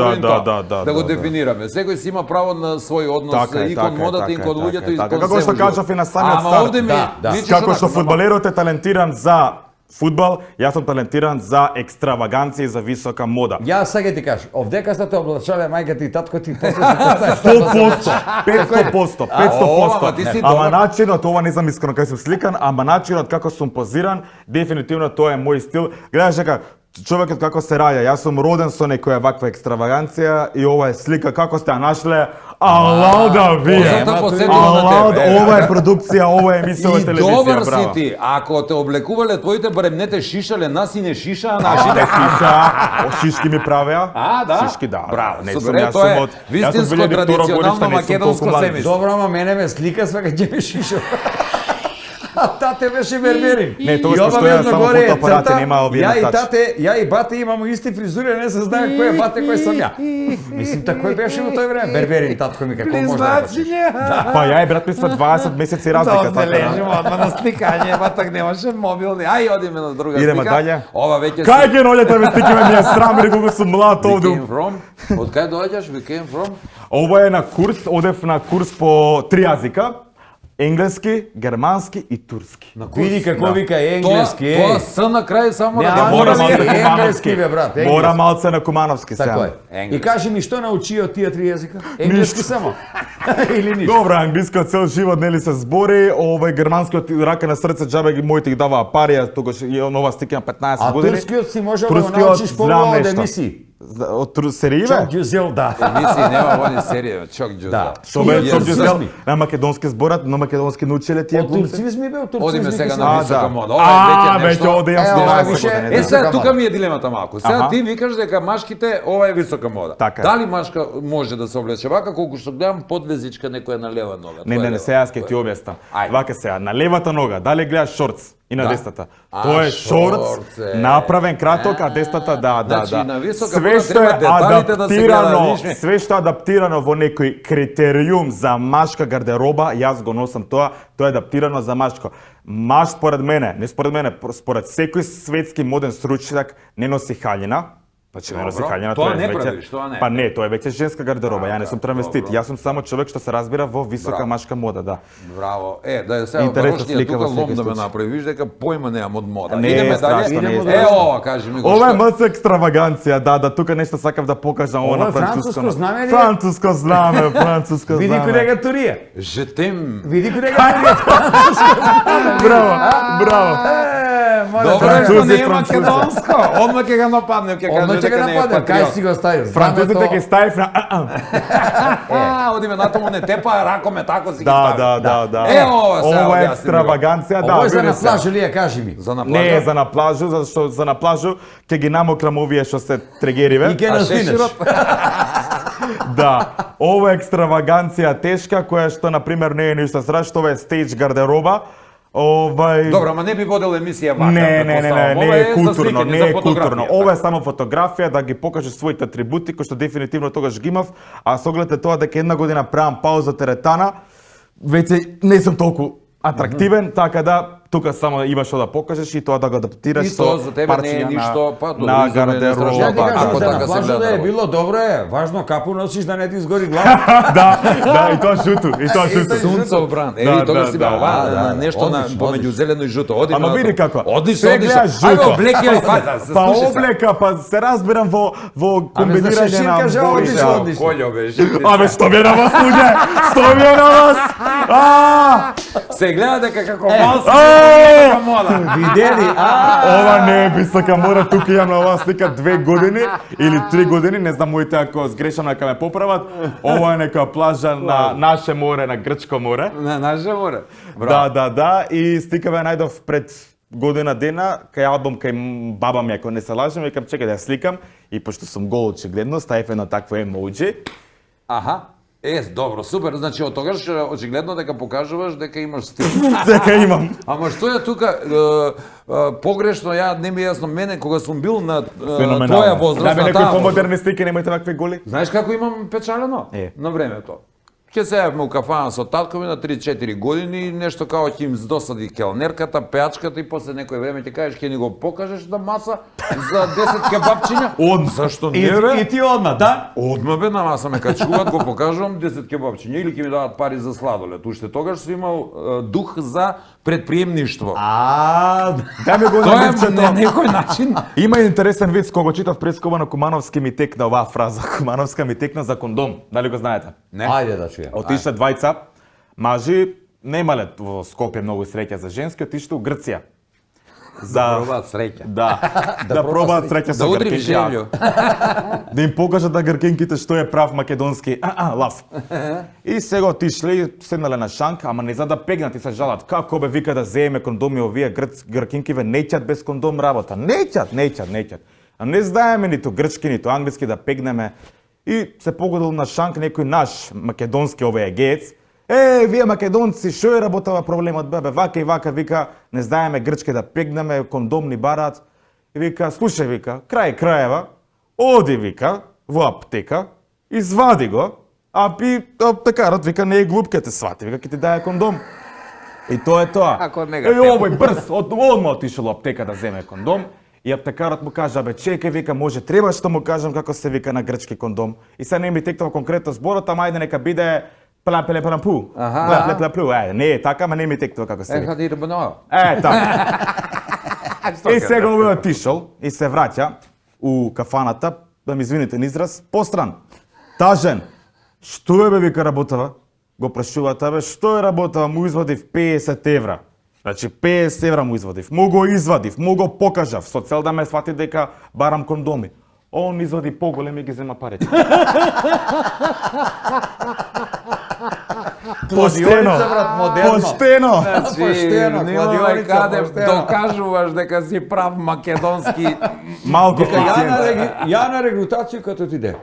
S4: Да,
S1: го дефинираме. Секој си има право на свој однос и кон модата, и кон луѓето, и кон
S4: Како
S1: се
S4: што
S1: во
S4: кажав и на
S1: животот.
S4: самиот
S1: Ама
S4: старт.
S1: овде ми личиш
S4: Како
S1: онака,
S4: што фудбалерот е талентиран за фудбал, јас сум талентиран за екстраваганција и за висока мода.
S2: Ја сега ти кажеш, овдека сте те облачале мајка ти, татко ти, после се поставиш.
S4: 500%, 500%,
S1: ама ти си
S4: 500%. Ама
S1: добар.
S4: начинот, ова не знам искрено кај сум сликан, ама начинот како сум позиран, дефинитивно тоа е мој стил. Гледаш дека човекот како се раѓа, јас сум роден со некоја ваква екстраваганција и ова е слика како сте ја нашле. Алау да вие.
S1: Зато посетува на
S4: Алау,
S1: тебе.
S4: ова е продукција, ова е емисија
S1: И
S4: телевизија,
S1: добар си
S4: браво.
S1: ти, ако те облекувале твоите бремнете шишале, нас и не шишаа
S4: Не
S1: нашите.
S4: шиша, шишки ми правеа.
S1: А, да?
S4: Шишки, да.
S1: Браво,
S4: Не
S1: супер.
S4: сум,
S1: Е,
S4: јас
S1: тоа е
S4: сум од...
S1: вистинско
S4: 2002
S1: традиционално
S4: годишта, не сум
S1: македонско
S4: толку млад.
S1: семејство.
S2: Добро, ама мене ме слика свака ќе ме шишо. А тате беше берберин.
S4: Не, тоа
S2: И
S4: што
S2: обавезно
S4: ја само
S2: горе е
S4: фотоапарати,
S2: црта,
S4: нема овие
S2: ја и
S4: натач.
S2: тате, ја и бате имамо исти фризури, не се знае кој е бате, кој сум ја. Мислим, кој беше во тој време? Берберин, татко ми како може да почнеш.
S4: Па ја и брат ми сме 20 месеци разлика. така да.
S1: одма на сликање, ба так немаше мобилни. Ај, одиме на друга
S4: Идеме
S1: слика.
S4: далje.
S1: Ова веќе
S4: Кај ќе наоѓате ме стикиме ми е срам, рекол сум млад
S1: We
S4: овде.
S1: came from? Од кај доаѓаш? We came from?
S4: Ова е на курс, одев на курс по 3 јазика. Енглески, германски и турски.
S2: Види како
S4: Да.
S2: вика енглески,
S1: Тоа
S2: е.
S1: С на крај само
S2: Не,
S1: да
S2: а
S4: Мора
S2: Англески,
S4: малце на
S2: енглески, бе, брат,
S4: Кумановски.
S2: енглески.
S4: Мора малце на Кумановски
S2: Така
S4: сега.
S2: е. И
S1: Енглески.
S2: кажи ми што научи од тие три јазика? Енглески само. Или ништо?
S4: Добро, англискиот цел живот нели се збори, овој германскиот рака на срце џабе ги моите ги даваа пари, а тогаш и нова стика на 15
S2: А
S4: години.
S2: турскиот си можел да го
S4: Турскиот
S2: научиш по
S4: знам
S2: од
S4: нешто.
S2: емисии.
S4: Од серииве?
S2: Чок Ѓузел, да.
S1: Мисли, нема води серија, чок џуза.
S2: Да.
S4: Што бе,
S2: Yes.
S4: што ќе
S2: Турцизми.
S4: на македонски зборат, на македонски научиле тие
S2: Од
S4: глумци?
S2: турцизми бе, од турцизми.
S1: Одиме сега
S2: ке
S1: на
S2: се-
S1: висока
S4: да.
S1: мода. Ова е веќе нешто.
S4: оде јас
S2: Е,
S4: сум
S2: ова
S4: најсигурен,
S2: више-
S4: да.
S1: Е, сега
S2: Висока
S1: тука
S2: мода.
S1: ми е дилемата малку. Сега
S4: Аха.
S1: ти викаш дека машките ова е висока мода.
S4: Така е.
S1: Дали машка може да се облече вака колку што гледам подвезичка некоја на лева нога?
S4: Не,
S1: Тоа е
S4: не,
S1: лева.
S4: сега ќе ти објаснам.
S1: Ајде.
S4: Вака сега, на левата нога, дали гледаш шортс и на
S1: Да.
S4: десната?
S1: А,
S4: Тоа е шортс,
S1: шортс е.
S4: направен краток, а десната да, да,
S1: Значи,
S4: да.
S1: на висока
S4: Све
S1: мода
S4: што
S1: треба
S4: е
S1: деталите да се гледаат,
S4: адаптирано,
S1: видиш ми?
S4: све што е адаптирано во некој критериум за машка гардероба, јас го носам тоа, тоа е адаптирано за машко. Маш според мене, не според мене, според секој светски моден стручњак не носи хаљина. Значи не носи
S1: Добро.
S4: хаљина,
S1: Тоа
S4: е
S1: не
S4: веќе-
S1: правиш, тоа не.
S4: Па не, тоа е веќе женска гардероба, ја не сум травестит,
S1: добро.
S4: јас сум само човек што се разбира во висока
S1: Браво.
S4: машка мода, да.
S1: Браво. Е, да е сега
S4: Интересна
S1: барошниот
S4: слика
S1: тука
S4: во секој
S1: лом да ме
S4: случај.
S1: направи. Виж дека појма немам од мода.
S4: Не,
S1: Идеме
S4: страшно,
S1: дале.
S4: не е
S1: Е,
S4: страшно.
S1: ова, кажи ми го.
S4: Ова е
S1: што-
S4: МС екстраваганција, да, тука нешто сакав да покажам ова
S2: Ова
S4: на
S2: е
S4: француско.
S2: француско знаме ли е?
S4: Француско знаме, француско
S2: Види
S4: знаме.
S2: кој дека турија.
S1: Жетем.
S2: Види кој дека турија.
S4: Браво, браво.
S2: Моля,
S1: Добро,
S2: да,
S1: што не е
S4: французи.
S1: македонско. Одма ќе го нападнем, ќе
S2: Одма
S1: каже
S2: ќе
S1: дека
S2: го
S1: не е
S2: нападне, кај
S1: патриот.
S2: си го ставив.
S4: Французите ќе ставив на
S1: Одиме натаму не тепа ракоме тако си ги
S4: Да,
S1: стави.
S4: да, да.
S1: Е, ова сега
S4: Ова е
S1: објасни ми го.
S4: екстраваганција, да.
S2: Ово е за
S4: види
S2: на
S4: се.
S2: плажа ли ја кажи ми.
S1: За на
S4: Не е
S1: плажа.
S4: за на плажу, зашто за на плажу ќе ги намокрам овие што се трегериве.
S2: И ќе
S1: А
S2: нас финеш.
S1: шеширот?
S4: Да, ова е екстраваганција тешка која што на пример не е ништо страшно, ова е стејдж гардероба.
S1: Добро, ама не би водел емисија вака.
S4: Не
S1: претпоставам.
S4: е
S1: Ова за
S4: културно,
S1: сликање,
S4: не
S1: за
S4: е културно.
S1: фотографија.
S4: Ова е само фотографија да ги покаже своите атрибути кои што дефинитивно тогаш ги имав, а со оглед на тоа дека една година правам пауза теретана, веќе не сум толку атрактивен, така да тука само имаш што да покажеш и тоа да го адаптираш
S1: И тоа за тебе не е
S4: парчиња
S1: ништо, па, добро,
S4: на
S1: за мене не е страшно.
S2: Ја ти
S4: гардероба.
S2: кажам,
S1: Ако
S2: за
S1: така
S2: на
S1: се
S2: плажа
S1: гледа
S2: да е
S1: работа.
S2: било добро е, важно капу носиш да не ти изгори глава.
S4: Да, и тоа жуту, и тоа жуту.
S1: Сунцов бран. Е,
S4: Да,
S1: ви тогаш
S4: да,
S1: си
S4: да,
S1: бе, ова
S2: да, да.
S1: нешто на
S2: Одлично,
S1: помеѓу зелено и жуто. Одиме
S4: Ама
S1: на
S4: види
S1: тоа.
S4: како.
S1: Одлично,
S4: Се
S1: одлично.
S4: гледаш
S1: Ајде,
S4: жуто.
S1: облеки,
S4: Па облека, па се разбирам во
S2: Ами за
S4: комбинирање
S2: шешир
S4: на
S2: кажа,
S4: бои,
S2: одлично,
S4: да.
S2: одлично.
S1: Колјо бе,
S4: Абе, што ми е на вас, луѓе? Што ми е на вас?
S1: Се гледа дека како мал си
S4: Е!
S1: висока мода.
S2: Видели?
S4: Ова не е висока мода, тука имам на ова слика 2 години или 3 години, не знам моите ако сгрешам нека ме поправат. Ова е нека плажа на наше море, на Грчко море.
S1: На наше море.
S4: Да, и стикаве најдов пред година дена, кај албум кај баба ми, ако не се лажам, викам чекај да ја сликам и пошто сум гол очигледно, ставив едно такво емоџи.
S1: Аха. Е, добро, супер. Значи, од тогаш очигледно дека покажуваш дека имаш стил.
S4: Дека имам.
S1: Ама што е тука погрешно, ја не ми е јасно, мене кога сум бил на
S4: Феноменално.
S1: твоја возраст,
S4: Да,
S1: на
S4: некои
S1: таа возраст.
S4: помодерни слики, немојте вакви голи.
S1: Знаеш како имам печалено?
S4: Е.
S1: На времето. Ќе седевме у кафана со татко ми на 3-4 години и нешто као ќе им досади келнерката, пеачката и после некој време ќе кажеш ќе ни го покажеш на маса за 10 кебапчиња. Зашто не бе?
S2: И ти одма, да?
S1: Одма бе на маса ме качуваат, го покажувам 10 кебапчиња или ќе ми дадат пари за сладолед. Уште тогаш сум имал дух за предприемништво.
S4: Дај ми го
S1: Тоа е
S4: на
S1: на некој начин.
S4: Има интересен вид, кога читав прескоба на Кумановски ми текна оваа фраза. Кумановска ми текна за кондом. Дали го знаете?
S1: Не.
S2: Ајде да чујам.
S4: Отишле двајца мажи, немале во Скопје многу среќа за женски, отишле у Грција.
S2: Пробаат среќа.
S4: Да, да пробаат среќа
S1: Да
S4: со
S1: удри
S4: гркинки.
S1: земју.
S4: Да им покажат на гркинките што е прав македонски лав. И сега отишле и седнале на шанк, ама не за да пегнат и се жалат. Како бе вика да земеме кондоми овие гркинки ве неќат без кондом работа. Неќат. А не знаеме ниту грчки, ниту англиски да пегнеме. И се погодил на шанк некој наш македонски овој егеец. Вие македонци, шо е работава проблемот, бебе, вака и вака, вика, не знаеме грчки да пегнеме, кондом ни бараат. И вика, слушај, вика, крај краева, оди, вика, во аптека, извади го, а аптекарот, вика, не е глуп, ке те свати, вика, ке ти даде кондом. И тоа е тоа.
S1: Ако не га
S4: Овој брз, одма отишол во аптека да земе кондом, и аптекарот му кажа, абе, чекај, вика, може, треба што му кажам како се вика на грчки кондом. И сега не ми текнува конкретно зборот, ама ајде нека биде плапу. Плаплаплу, не е така, ама не ми текнува како се вика.
S1: Еха да бано.
S4: Така. И сега овој отишол и се враќа у кафаната, да ми извините на израз, постран. Тажен. Што е бе вика работава? Го прашуваат, бе, што е работава? Му извадив 50 евра. Значи 50 евра му извадив. Му го извадив, му го покажав, со цел да ме свати дека барам кондоми. Он извади поголем и ги зема парите. Поштено, поштено.
S2: Поштено,
S1: Нема
S2: кладионица,
S1: каде
S2: поштено.
S1: докажуваш дека си прав македонски.
S4: Малко
S2: Ја на регрутација като ти де.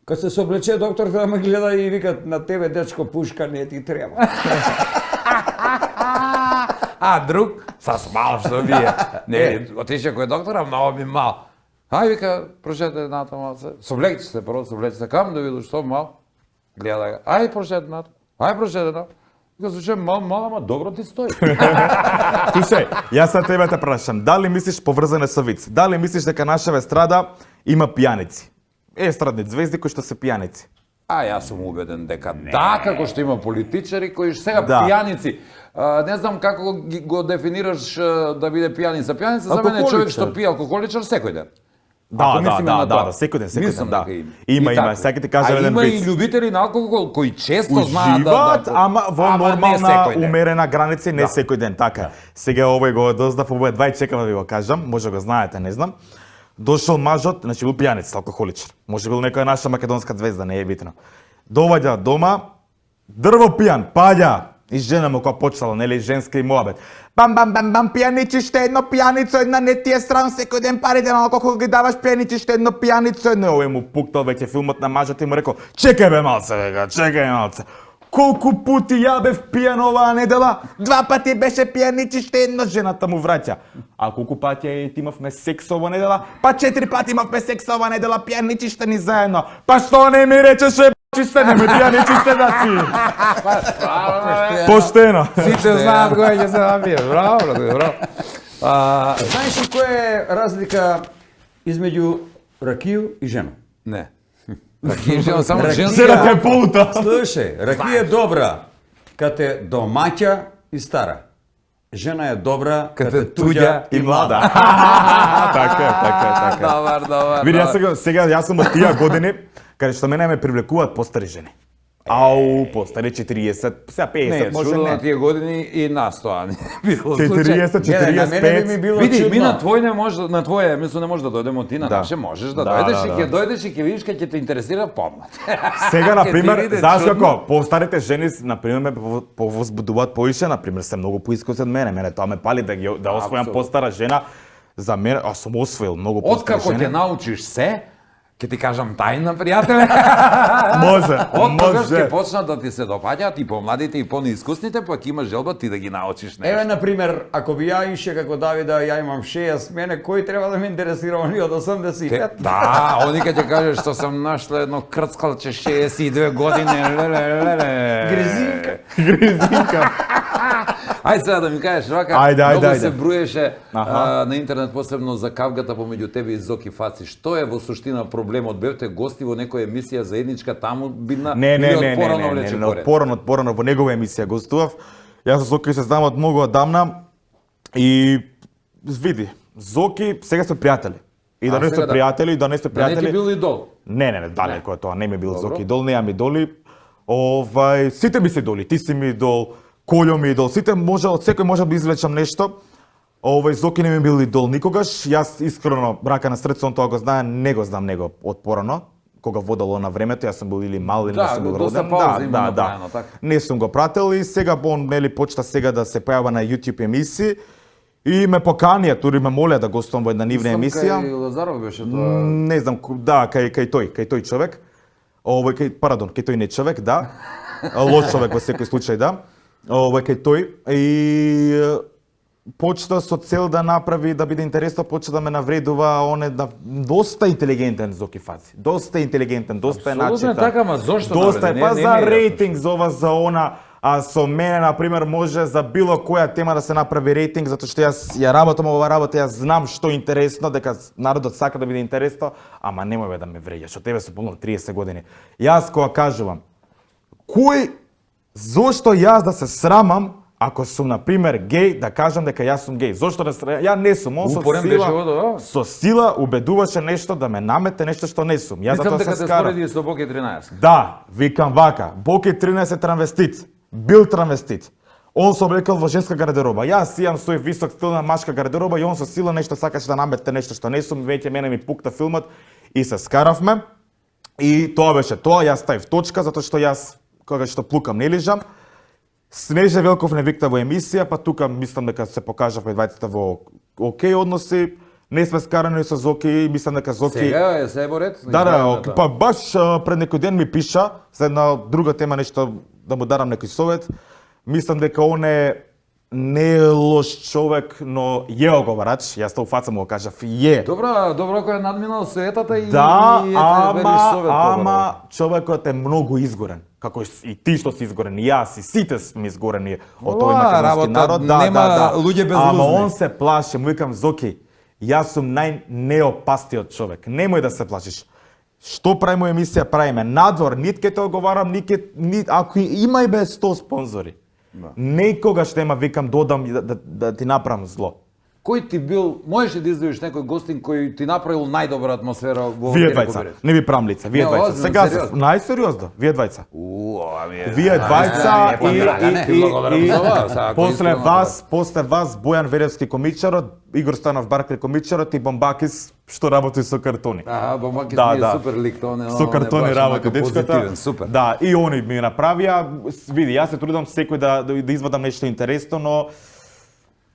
S2: Кад се соблече доктор да ме гледа и викат на тебе дечко пушка не ти треба.
S1: А друг са смал што вие. Не, отише кој доктора, многу ми мал. Ај вика, прошете едната малце. Соблечете се прво, соблечете се кам да видиш што мал. Гледа го. Ај прошете едната. Ај прошете едната. Вика, слушај, мал, ама добро ти стои.
S4: Слушај, јас са тебе те прашам, дали мислиш поврзане со виц? Дали мислиш дека нашава естрада има пијаници? Естрадни звезди кои што се пијаници.
S1: А јас сум убеден дека да, како што има политичари кои сега
S4: Да.
S1: пијаници. Не знам како го дефинираш да биде пијаница. Пијаница за мене е човек што пие алкохоличар секој ден. Ако мислиме на тоа.
S4: секој
S1: Мислам
S4: ден, да.
S1: дека
S4: Има,
S1: И така.
S4: сега ти кажа
S1: А
S4: еден
S1: има и
S4: виц.
S1: љубители на алкохол кои често знаат
S4: Уживаат, ама во
S1: не
S4: нормална,
S1: секој ден.
S4: умерена граница, не секој ден, така. Сега овој го доздав, овој двај чекам да ви го кажам, може го знаете, не знам. Дошол мажот, значи бил пијаница, алкохоличар. Може бил некоја наша македонска звезда, не е битно. Доваѓа дома, дрво пијан, паѓа. И жена му која почнала, нели, женски моабет. Бам, пијаничиште, едно пијаницо, една не ти е срам, секој ден парите на алкохол ги даваш, пијаничиште, едно пијаницо, едно. Овој му пуктал веќе филмот на мажот и му рекол, чекај бе малце, века, чекај малце. Колку пути ја бев пијан оваа недела? 2 пати беше пијаничиште, едно, жената му враќа. А колку пати имавме секс оваа недела? Па 4 пати имавме секс оваа недела, пијаничиште ни заедно. Па што не ми речеше, чисте, не ми пијаничиште да си. Поштено.
S1: Сите знаат кој ќе се набие. Браво, брате, браво.
S2: Знаеш ли која е разлика измеѓу ракију и жена?
S1: Не. Ракија само женски.
S4: Жената е полута.
S2: Слушај, ракија е добра кад е домаќа и стара. Жена е добра кад е туѓа и млада.
S4: Така.
S1: Добар.
S4: Види, сега јас сум од тие години, каде што мене ме привлекуваат постари жени. Ау, постари 40, сега 50,
S1: Не,
S4: може
S1: чудо на
S4: не.
S1: тие години и нас тоа не било случај.
S4: 40,
S2: На мене би ми
S4: 45.
S2: било
S1: Види, ми
S2: чудно.
S1: на твој не може, на твоје мисло не може да дојдеме од ти на
S4: Да.
S1: наше, можеш да
S4: Да,
S1: дојдеш
S4: да,
S1: и
S4: да.
S1: ќе дојдеш и ќе видиш кај ќе те интересира помлад.
S4: Сега,
S1: Ќе ти
S4: например,
S1: биде
S4: знаеш
S1: чудно.
S4: како, постарите жени, например, ме повозбудуваат поише, например, се многу поискоси од мене. Мене тоа ме пали да освојам
S1: Апсолутно.
S4: постара жена. За мене, аз сум освоил многу постари
S1: Откако
S4: жени.
S1: ќе научиш се, Ке ти кажам тајна, пријателе.
S4: Може,
S1: Од тогаш ќе
S4: може.
S1: почнат да ти се допаѓаат и помладите и понеискусните, па ќе имаш желба ти да ги научиш
S2: Еве,
S1: нешто.
S2: например, ако би ја ише како Давида, ја имам 6, мене кој треба да ме интересира они од 85?
S1: Да, они ќе ти кажеш што сам нашла едно крцкалче 62 години.
S2: Гризинка.
S1: Ај сега да ми кажеш, вака,
S4: Ајде,
S1: многу
S4: ајде.
S1: се бруеше
S4: Аха.
S1: на интернет, посебно за кавгата помеѓу тебе и Зоки Фаци. Што е во суштина проблемот? Бевте гости во некоја емисија заедничка таму бидна
S4: Не,
S1: или од порано влече корен?
S4: од порано во негова емисија гостував. Јас со Зоки се знам од многу одамна и види, Зоки сега сме пријатели. И да
S1: А,
S4: не сме
S1: сега да.
S4: пријатели, и да не сме
S1: Да не ти
S4: пријатели.
S1: бил идол?
S4: Не, далеко е тоа, не ми бил
S1: Добро.
S4: Зоки идол, неам идоли. Сите ми се идоли, ти си ми идол, Колјо ми идол, сите може, од секој може да извлечам нешто. Зоки не ми бил идол никогаш, јас искрено, рака на срце, он тоа го знае, не го знам него од порано, кога водало на времето, јас сум бил или мал или
S1: Да,
S4: не сум бил
S1: доста
S4: роден.
S1: пауза има направено, така.
S4: Не сум го прател и сега он нели почна сега да се појава на YouTube емисии и ме поканија, тури ме молеа да гостувам во една нивна емисија.
S1: Кај Лазаров беше тоа.
S4: Не знам, кај тој човек. Кај тој не човек, да. Лош човек во секој случај, да. Кај тој и почна со цел да направи, да биде интересно, почна да ме навредува, он е доста интелигентен Зоки Фаци. Доста интелигентен, доста е
S1: Апсолутно
S4: начитан.
S1: е така, ма зошто
S4: Доста
S1: навреди?
S4: е, па
S1: Не
S4: за
S1: ми е јасно.
S4: рейтинг, за ова, за она. А со мене, например, може за било која тема да се направи рейтинг, затоа што јас ја работам ова работа, јас знам што е интересно, дека народот сака да биде интересно, ама немој бе да ме вреѓаш, од тебе сум полно 30 години. Јас кога кажувам, зошто јас да се срамам, ако сум, например, геј, да кажам дека јас сум геј? Зошто да срамам? Ја не сум, он со
S1: Упорен беше
S4: сила,
S1: ово, да?
S4: со сила убедуваше нешто да ме намете нешто што не сум. Јас
S1: Мислам
S4: затоа
S1: дека
S4: се
S1: те
S4: скарав.
S1: спореди со Боки 13.
S4: Да, викам вака, Боки 13 транвестит, бил транвестит. Он се облекал во женска гардероба. Јас имам свој висок стил на машка гардероба и он со сила нешто сакаше да намете нешто што не сум, веќе мене ми пукта филмот и се скаравме. И тоа беше тоа, јас ставив точка затоа што јас кога што плукам не лижам. Снежа Велков не викта во емисија, па тука мислам дека се покажавме двајцата во окей односи. Не сме скарани со Зоки, мислам дека Зоки...
S1: Сега е се во ред.
S4: Да, па баш пред некој ден ми пиша за една друга тема нешто да му дарам некој совет. Мислам дека он не е лош човек, но е оговарач. Јас тоа фаца му го кажав, е.
S1: Добро, кој е надминал суетата и
S4: Да,
S1: и ете, вериш совет
S4: ама човекот е многу изгорен. Како и ти што си изгорен, и јас, и сите сме изгорени од
S1: Ова
S4: овој македонски
S1: работа
S4: народ.
S1: нема луѓе безлузни.
S4: Ама он се плаши, му викам Зоки, јас сум најнеопастиот човек. Немој да се плашиш. Што правиме емисија, правиме надвор, нит ке те оговарам, ако има и бе 100 спонзори. Некогаш нема, викам, додам и да ти направам зло.
S1: Кој ти бил, можеш ли да издвоиш некој гостин кој ти направил најдобра атмосфера во
S4: Вие
S1: Кери
S4: двајца,
S1: Кобирец?
S4: не ви правам лица, вие
S1: Не,
S4: двајца.
S1: озбилно,
S4: Сега
S1: сериозно.
S4: најсериозно, вие двајца.
S1: Ова ми е.
S4: Вие двајца
S1: и
S4: после вас Бојан Веревски комичарот, Игор Станов Баркли комичарот и Бомбакис што работи со картони.
S1: Бомбакис
S4: Да,
S1: ми е
S4: да.
S1: супер лик, тоа не.
S4: Со картони работи дечката.
S1: Позитивен, супер.
S4: Да, и они ми направија. Види, јас се трудам секој да извадам нешто интересно, но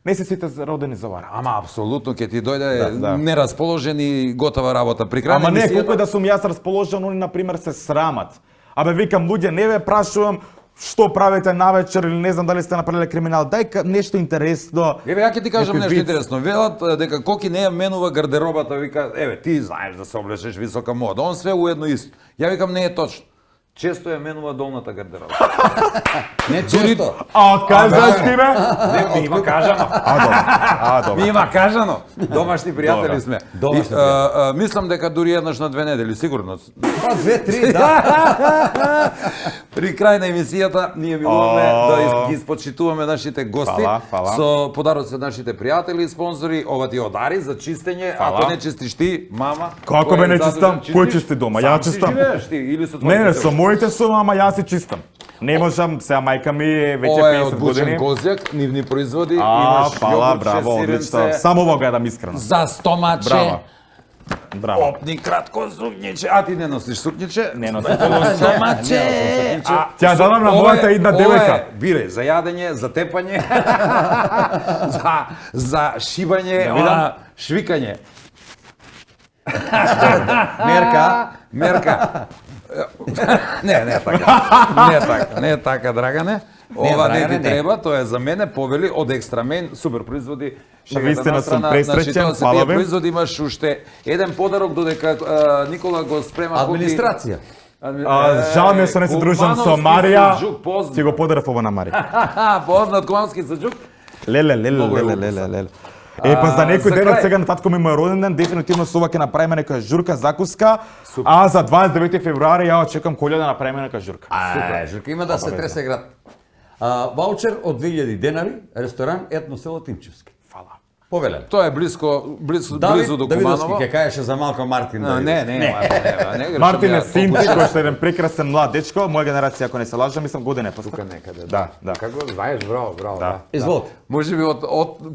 S4: не се сите родени за вара.
S1: Ама апсолутно ќе ти дојде
S4: Да.
S1: нерасположен и готова работа. При крај на
S4: Ама не,
S1: емисијата-
S4: колку да сум јас расположен, они например се срамат. Абе викам луѓе, не ве прашувам што правите навечер или не знам дали сте направиле криминал. Дај нешто интересно.
S1: Еве, ја ќе ти кажам
S4: Некој
S1: нешто
S4: виц.
S1: интересно. Велат дека Коки не ја менува гардеробата, вика, еве, ти знаеш да се облечеш висока мода. Он све уедно исто. Ја викам, не е точно. Често ја менува долната гардероба. Не често.
S4: А кажаш ти ме?
S1: Не, ми има кажано.
S4: Добро.
S1: Ми има кажано. Домашни пријатели
S4: Добро.
S1: сме.
S2: Домашни
S1: И, мислам дека дури еднаш на 2 недели, сигурно.
S2: Па, 2-3, да.
S1: При крај на емисијата ние милуваме да ги испочитуваме нашите гости
S4: Фала.
S1: со подароци од нашите пријатели и спонзори. Ова ти одари за чистење.
S4: Фала.
S1: Ако не чистиш ти, мама.
S4: Како
S1: кој
S4: бе
S1: е
S4: не
S1: задужен,
S4: чистам? Кој чисти дома? Ја
S1: Сам си
S4: чистам.
S1: живееш ти или со
S4: Не,
S1: твоите
S4: со
S1: сестри?
S4: моите сум, ама јас си чистам. Не можам, сега мајка ми е веќе
S1: Ова е
S4: 50
S1: од Бучен
S4: години.
S1: Козјак, нивни производи.
S4: А,
S1: Имаш
S4: фала,
S1: јогурче,
S4: браво, одлично.
S1: сиренце,
S4: Само ова гледам искрено.
S1: за стомаче.
S4: Браво. Браво.
S1: Опни кратко сукњиче. А ти не носиш сукњиче?
S4: Не носам
S1: стомаче.
S4: Ќе дадам на мојата една девојка.
S1: Бирај, за јадење, за тепање, за шибање,
S4: видам.
S1: швикање. Мерка. Не така, Драгане. Ова не ти треба, тоа е за мене, повели од Екстрамен, супер производи.
S4: Навистина сум пресреќен,
S1: тоа се
S4: фала
S1: тие
S4: ви.
S1: производи, имаш уште еден подарок додека Никола го спрема.
S2: Администрација.
S4: Жал ми е што не се дружам со Марија. Ќе го подарав ова на Марија.
S1: Познат кумански саџук.
S4: Леле. Па за некој
S1: за
S4: ден
S1: крај.
S4: од сега на татко ми мој роден ден, дефинитивно со ова ќе направиме некоја журка, закуска, а за 29 февруари ја очекувам Колја да направиме некоја журка.
S2: Журка има да се тресе град. Ваучер од 2000 денари, ресторан Етно село Тимчевски.
S4: Фала.
S2: Повелен.
S1: Тоа е близу до
S2: Давидовски
S1: Куманово.
S2: ќе кажеше за Малко Мартин.
S1: Не.
S4: Мартин е синче, кој што е еден прекрасен млад дечко, моја генерација, ако не се лажам, мислам година е постар.
S1: Тука некаде.
S4: Да.
S1: Како знаеш, браво.
S4: Да.
S2: Изволите.
S1: Може би од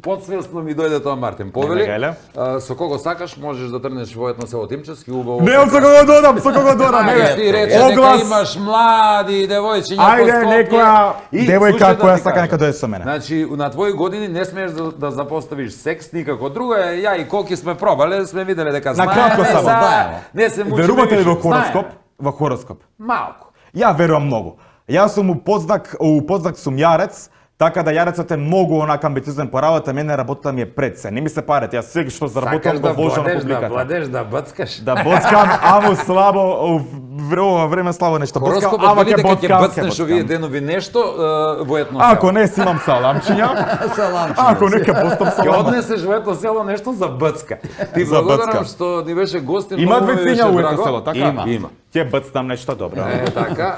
S1: подсвесно ми дојде тоа Мартин. Повели,
S4: Гајле.
S1: со кого сакаш можеш да трнеш во Етно село Тимчевски, убаво.
S4: Не, со кого додам,
S1: Ајде, ти рече дека
S4: Оглас.
S1: имаш млади девојчиња по
S4: Ајде,
S1: Скопје.
S4: некоја
S1: И,
S4: девојка
S1: слушај да
S4: која
S1: ти
S4: сака
S1: кажам.
S4: нека дојде со мене.
S1: Значи, на твои години не смееш да запоставиш секс никако. Друго е, ја и Коки сме пробале, сме виделе дека
S4: На кратко само,
S2: знаеме.
S1: Не се мучиме.
S4: Верувате ли
S1: више.
S4: во хороскоп?
S1: Знаеме.
S4: Во хороскоп.
S1: Малку.
S4: Ја верувам многу. Јас сум у подзнак сум јарец, така да јарецот е многу онака амбициозен по работа, мене работата ми е пред се. Не ми се парите, јас све што заработувам го вложам на публиката.
S1: да бацкаш.
S4: Да боцкам, амо слабо, ова време слабо нешто боцкам,
S1: Хороскопот
S4: ама
S1: вели
S4: ќе
S1: дека ќе
S4: боцкам,
S1: бацнеш овие денови нешто во Етно
S4: Ако
S1: село.
S4: не си имам саламчиња, ако не ќе постам
S1: Ќе
S4: салам.
S1: однесеш во Етно село нешто за бацка. Ти
S4: За
S1: благодарам
S4: бацка.
S1: што ни беше гостин.
S4: Има
S1: многу ми
S4: две
S1: беше
S4: циња у
S1: драго.
S4: Етно село, така?
S1: Има.
S4: Ќе бцнам нешто добро.
S1: Така,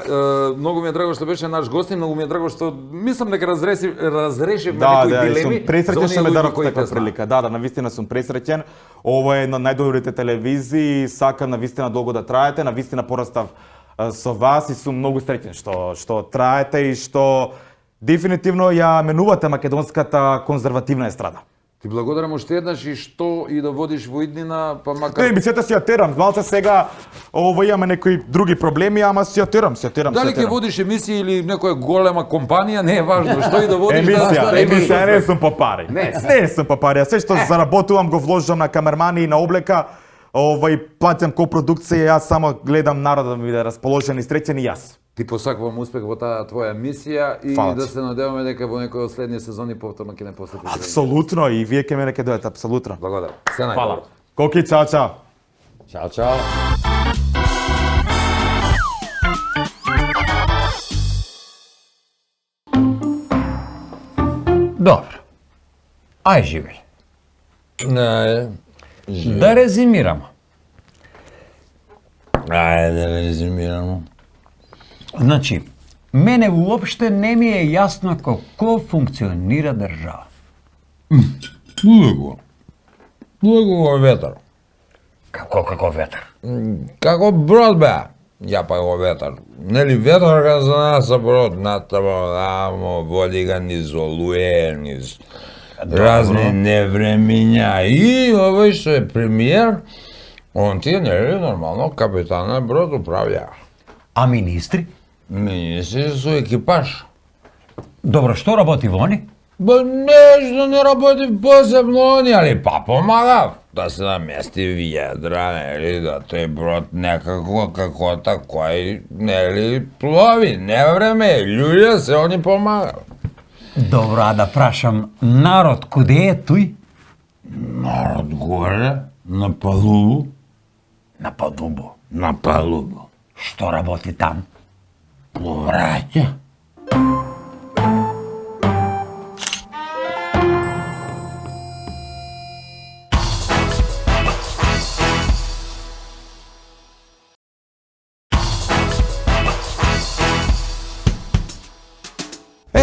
S1: многу ми е драго што беше наш гостин, многу ми е драго што мислам дека разрешивме
S4: Да,
S1: некои
S4: сум
S1: дилеми.
S4: пресреќен што ме дадов таква
S1: знаат.
S4: прилика. Да, навистина сум пресреќен. Ова е една од најдобрите телевизии, сакам навистина долго да траете, навистина порастав со вас и сум многу среќен што траете и што дефинитивно ја менувате македонската конзервативна естрада.
S1: Ти благодарам уште еднаш и што и да водиш во иднина, па макар...
S4: Не, емисијата си ја терам, малце сега имаме некои други проблеми, ама си ја терам.
S1: Дали ќе водиш емисија или некоја голема компанија, не е важно, што и да водиш.
S4: Емисија, не сум по пари.
S1: Не.
S4: Не сум по пари, а се што заработувам го вложам на камермани и на облека, платам копродукција, јас само гледам народот да ми биде расположен и среќен и јас.
S1: Ти посакувам успех во таа твоја мисија и
S4: Фала
S1: да
S4: ти.
S1: се надеваме дека во некој од следни сезони повторно ќе не посетиш.
S4: Апсолутно, и вие ке мене ке дојдете, апсолутно.
S1: Благодарам. Се најдобро.
S4: Фала. Коки, чао, чао.
S2: Чао.
S8: Dobro. Aj živeli. Da rezimiramo.
S5: Ајде да резимирamo.
S8: Znači, mene uopšte ne mi je jasno kako funkcionira država.
S5: Луго ветар.
S8: Kako vetar?
S5: Како брод бе? Ја па го ветар. Нели ветарка за нас, а брод натамо, тамо, води ga низ олуе, низ разни невремиња. И овој што е премиер, он ти е нели нормално капитан на брод управља.
S8: A ministri?
S5: Министри со екипаж.
S8: Dobro, što raboti voni?
S5: Ба нешто не работи посебно они, али па помагав да се намести ведра, нели, да тој брод некако како такој, нели, плови, не време, луѓе се они помагав.
S8: Dobro, a da prašam, narod kude je tuj?
S5: Народ горе, на палубу,
S8: Na palubu.
S5: на палубу,
S8: Što raboti tam?
S5: повраќа.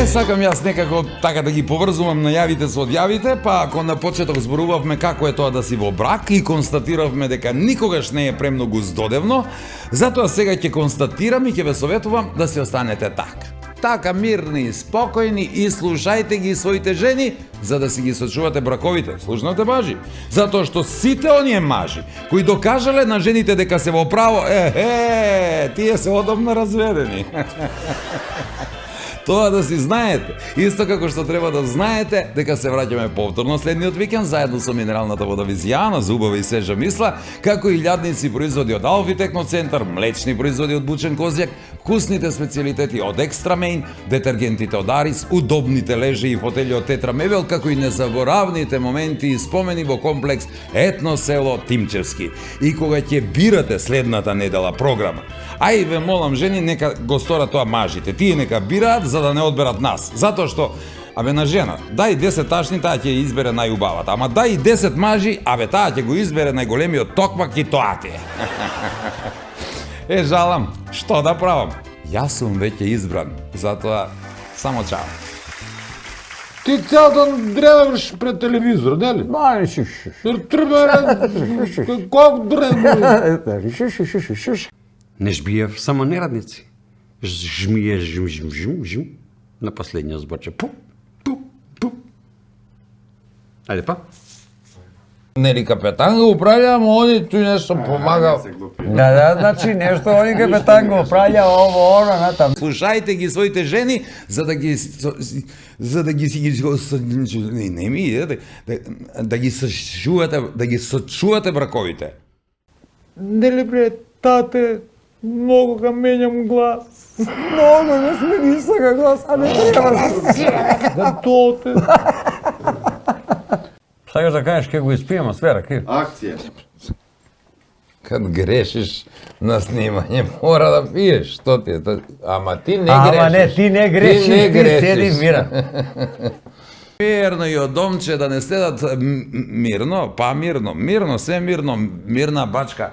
S1: Сакам јас некако така да ги поврзувам најавите со одјавите, па ако на почеток зборувавме како е тоа да си во брак и констатиравме дека никогаш не е премногу здодевно, затоа сега ќе констатирам и ќе ве советувам да си останете така. Така мирни, спокојни и слушајте ги своите жени за да си ги сочувате браковите. Слушнате мажи? Затоа што сите оние мажи кои докажале на жените дека се во право, тие се одамна разведени. Тоа да си знаете. Исто како што треба да знаете дека се враќаме повторно следниот викенд заедно со минералната вода Визијана за убава и свежа мисла, како и илјадници производи од Алфи Техноцентар, млечни производи од Бучен Козјак, вкусните специјалитети од Екстрамейн, детергентите од Арис, удобните лежи и фотели од Тетра Мебел, како и незаборавните моменти и спомени во комплекс Етно село Тимчевски. И кога ќе бирате следната недела програма, ај ве молам жени, нека го сторат тоа мажите. Тие нека бираат за да не одберат нас. Затоа што абе на жена, дај 10 ташни, таа ќе избере најубавата. Ама дај 10 мажи, абе таа ќе го избере најголемиот токмак и тоа ти е. Жалам, што да правам? Јас сум веќе избран, затоа само чао.
S3: Ти цял ден гледаш пред телевизор, нели? Треба колку
S8: Не жбиев само нерадници. Жмие, жм. На последния сборче. Пу. Ајде па.
S5: Нели капетан го управља, ама они тој нешто помага.
S2: Да, значи нешто они капетан го управља ово, оно, натам.
S1: Слушајте ги своите жени за да ги не ми иде да ги сочувате браковите.
S3: Нели бре, тате, многу га менјам глас.
S2: Много не смени сега глас, а не треба.
S3: Да тоте.
S2: Сакаш да кажеш ке го испијам сфера, ке?
S9: Акција.
S5: Кад грешиш на снимање, мора да пиеш, што ти е? Ама ти не грешиш.
S2: Ама не, ти не грешиш, ти седи мира.
S1: Мирно и од домче да не следат мирно, па мирно, се мирно, мирна бачка.